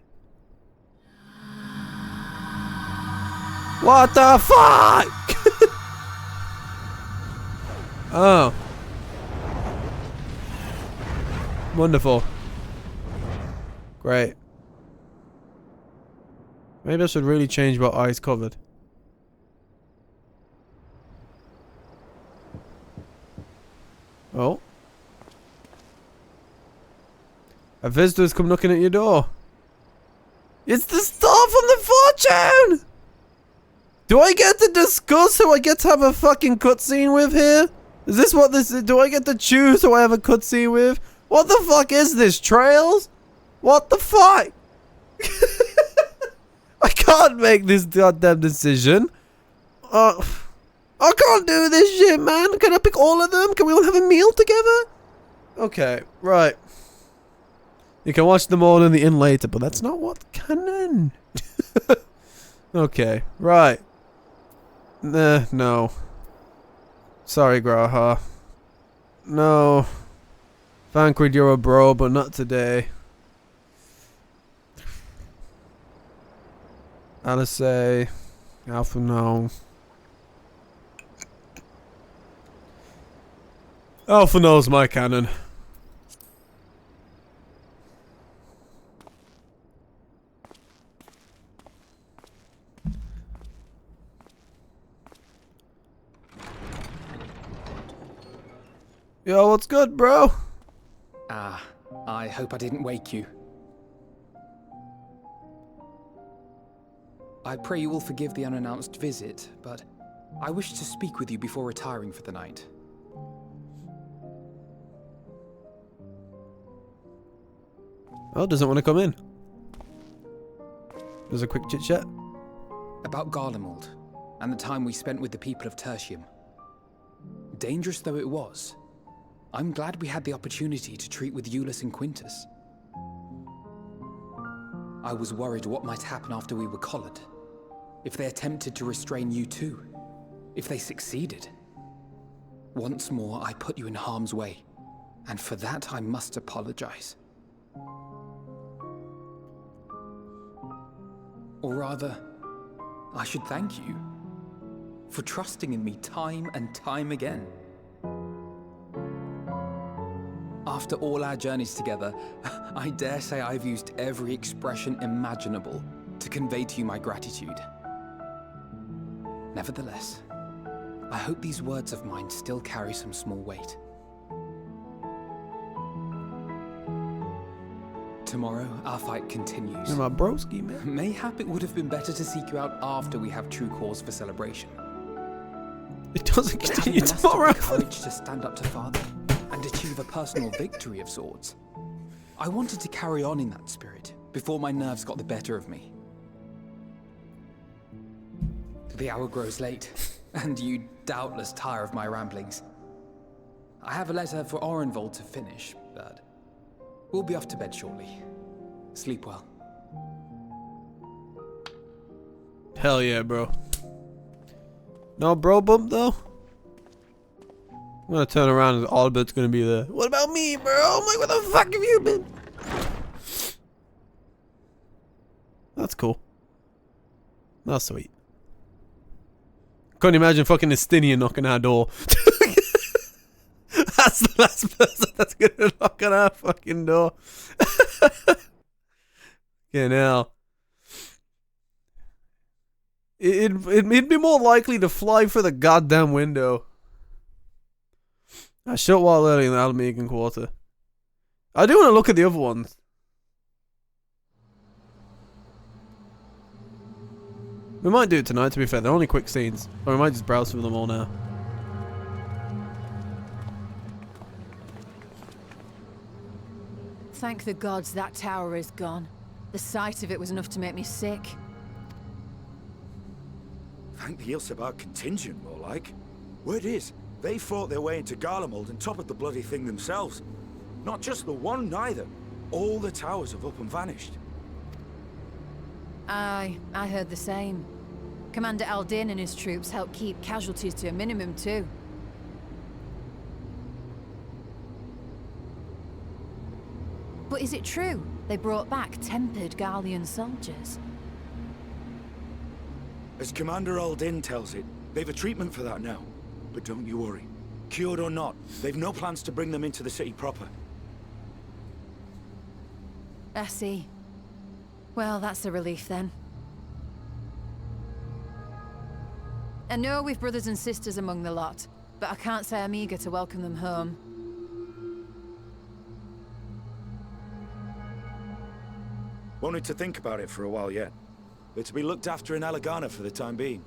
What the fuck? Oh. Wonderful. Great. Maybe I should really change what eyes covered. Oh. A visitor's come knocking at your door. It's the star from the fortune! Do I get to discuss who I get to have a fucking cutscene with here? Is this what this is? Do I get to choose who I have a cutscene with? What the fuck is this? Trails? What the fuck? I can't make this goddamn decision. I can't do this shit, man. Can I pick all of them? Can we all have a meal together? Okay, right. You can watch them all in the inn later, but that's not what canon. Okay, right. No. Sorry, Graha. No. Thancred, you're a bro, but not today. Alice, Alpha, no. Alpha knows my canon. Yo, what's good, bro? Ah, I hope I didn't wake you. I pray you will forgive the unannounced visit, but I wish to speak with you before retiring for the night. Oh, doesn't want to come in. There's a quick chit chat. About Garlemald, and the time we spent with the people of Tertium. Dangerous though it was, I'm glad we had the opportunity to treat with Euless and Quintus. I was worried what might happen after we were collared. If they attempted to restrain you too. If they succeeded. Once more, I put you in harm's way. And for that, I must apologize. Or rather, I should thank you for trusting in me time and time again. After all our journeys together, I dare say I've used every expression imaginable to convey to you my gratitude. Nevertheless, I hope these words of mine still carry some small weight. Tomorrow, our fight continues. You're my broski, man. Mayhap it would have been better to seek you out after we have true cause for celebration. It doesn't But continue having mustered tomorrow. the courage to stand up to Father and achieve a personal victory of sorts, I wanted to carry on in that spirit before my nerves got the better of me. The hour grows late, and you doubtless tire of my ramblings. I have a letter for Orenvold to finish, but we'll be off to bed shortly. Sleep well. Hell yeah, bro. No bro bump though? I'm gonna turn around and Albert's gonna be there. What about me, bro? I'm like, where the fuck have you been? That's cool. That's sweet. Couldn't imagine fucking Estinian knocking our door. That's the last person that's gonna knock on our fucking door. Fucking hell. It'd be more likely to fly through the goddamn window. I shot while early in the Almegan Quarter. I do want to look at the other ones. We might do it tonight, to be fair. They're only quick scenes. Or we might just browse through them all now. Thank the gods that tower is gone. The sight of it was enough to make me sick. Thank the Ilsebar contingent, more like. Word is, they fought their way into Garlemald and toppled the bloody thing themselves. Not just the one, neither. All the towers have up and vanished. Aye, I heard the same. Commander Aldin and his troops helped keep casualties to a minimum too. But is it true they brought back tempered Garlean soldiers? As Commander Aldin tells it, they've a treatment for that now. But don't you worry. Cured or not, they've no plans to bring them into the city proper. I see. Well, that's a relief then. I know we've brothers and sisters among the lot, but I can't say I'm eager to welcome them home. Wanted to think about it for a while yet. They're to be looked after in Alagana for the time being.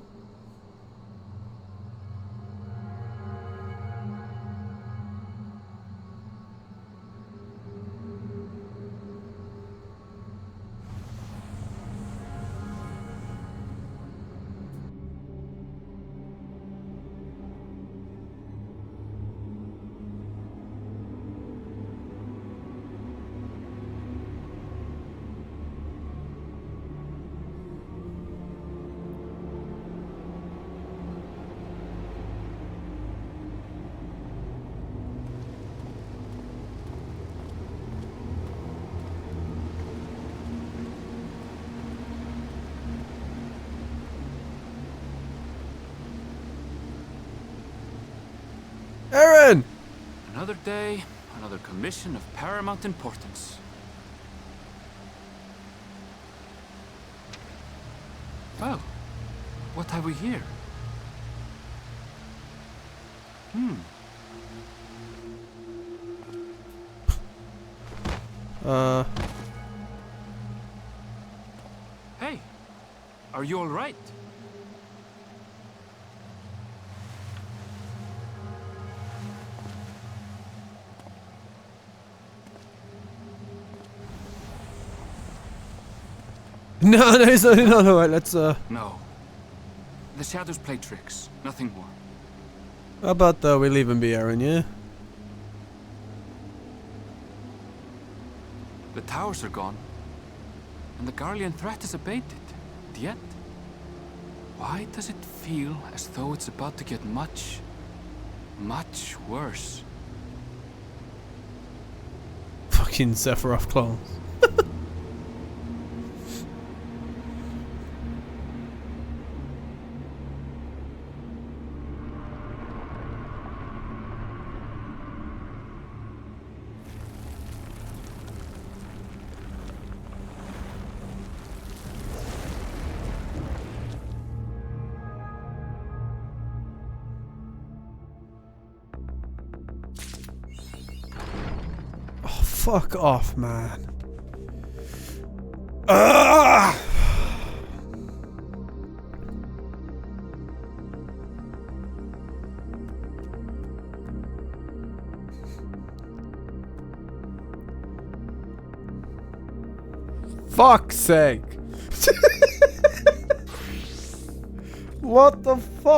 Aaron! Another day, another commission of paramount importance. Oh, what have we here? Hey, are Are you all right? No, no, wait, let's, No. The shadows play tricks, nothing more. How about, we leave him be, Aaron, yeah? The towers are gone, and the Garlean threat is abated. And yet, why does it feel as though it's about to get much, much worse? Fucking Sephiroth clones. Fuck off, man. Ugh! Fuck's sake. What the fuck?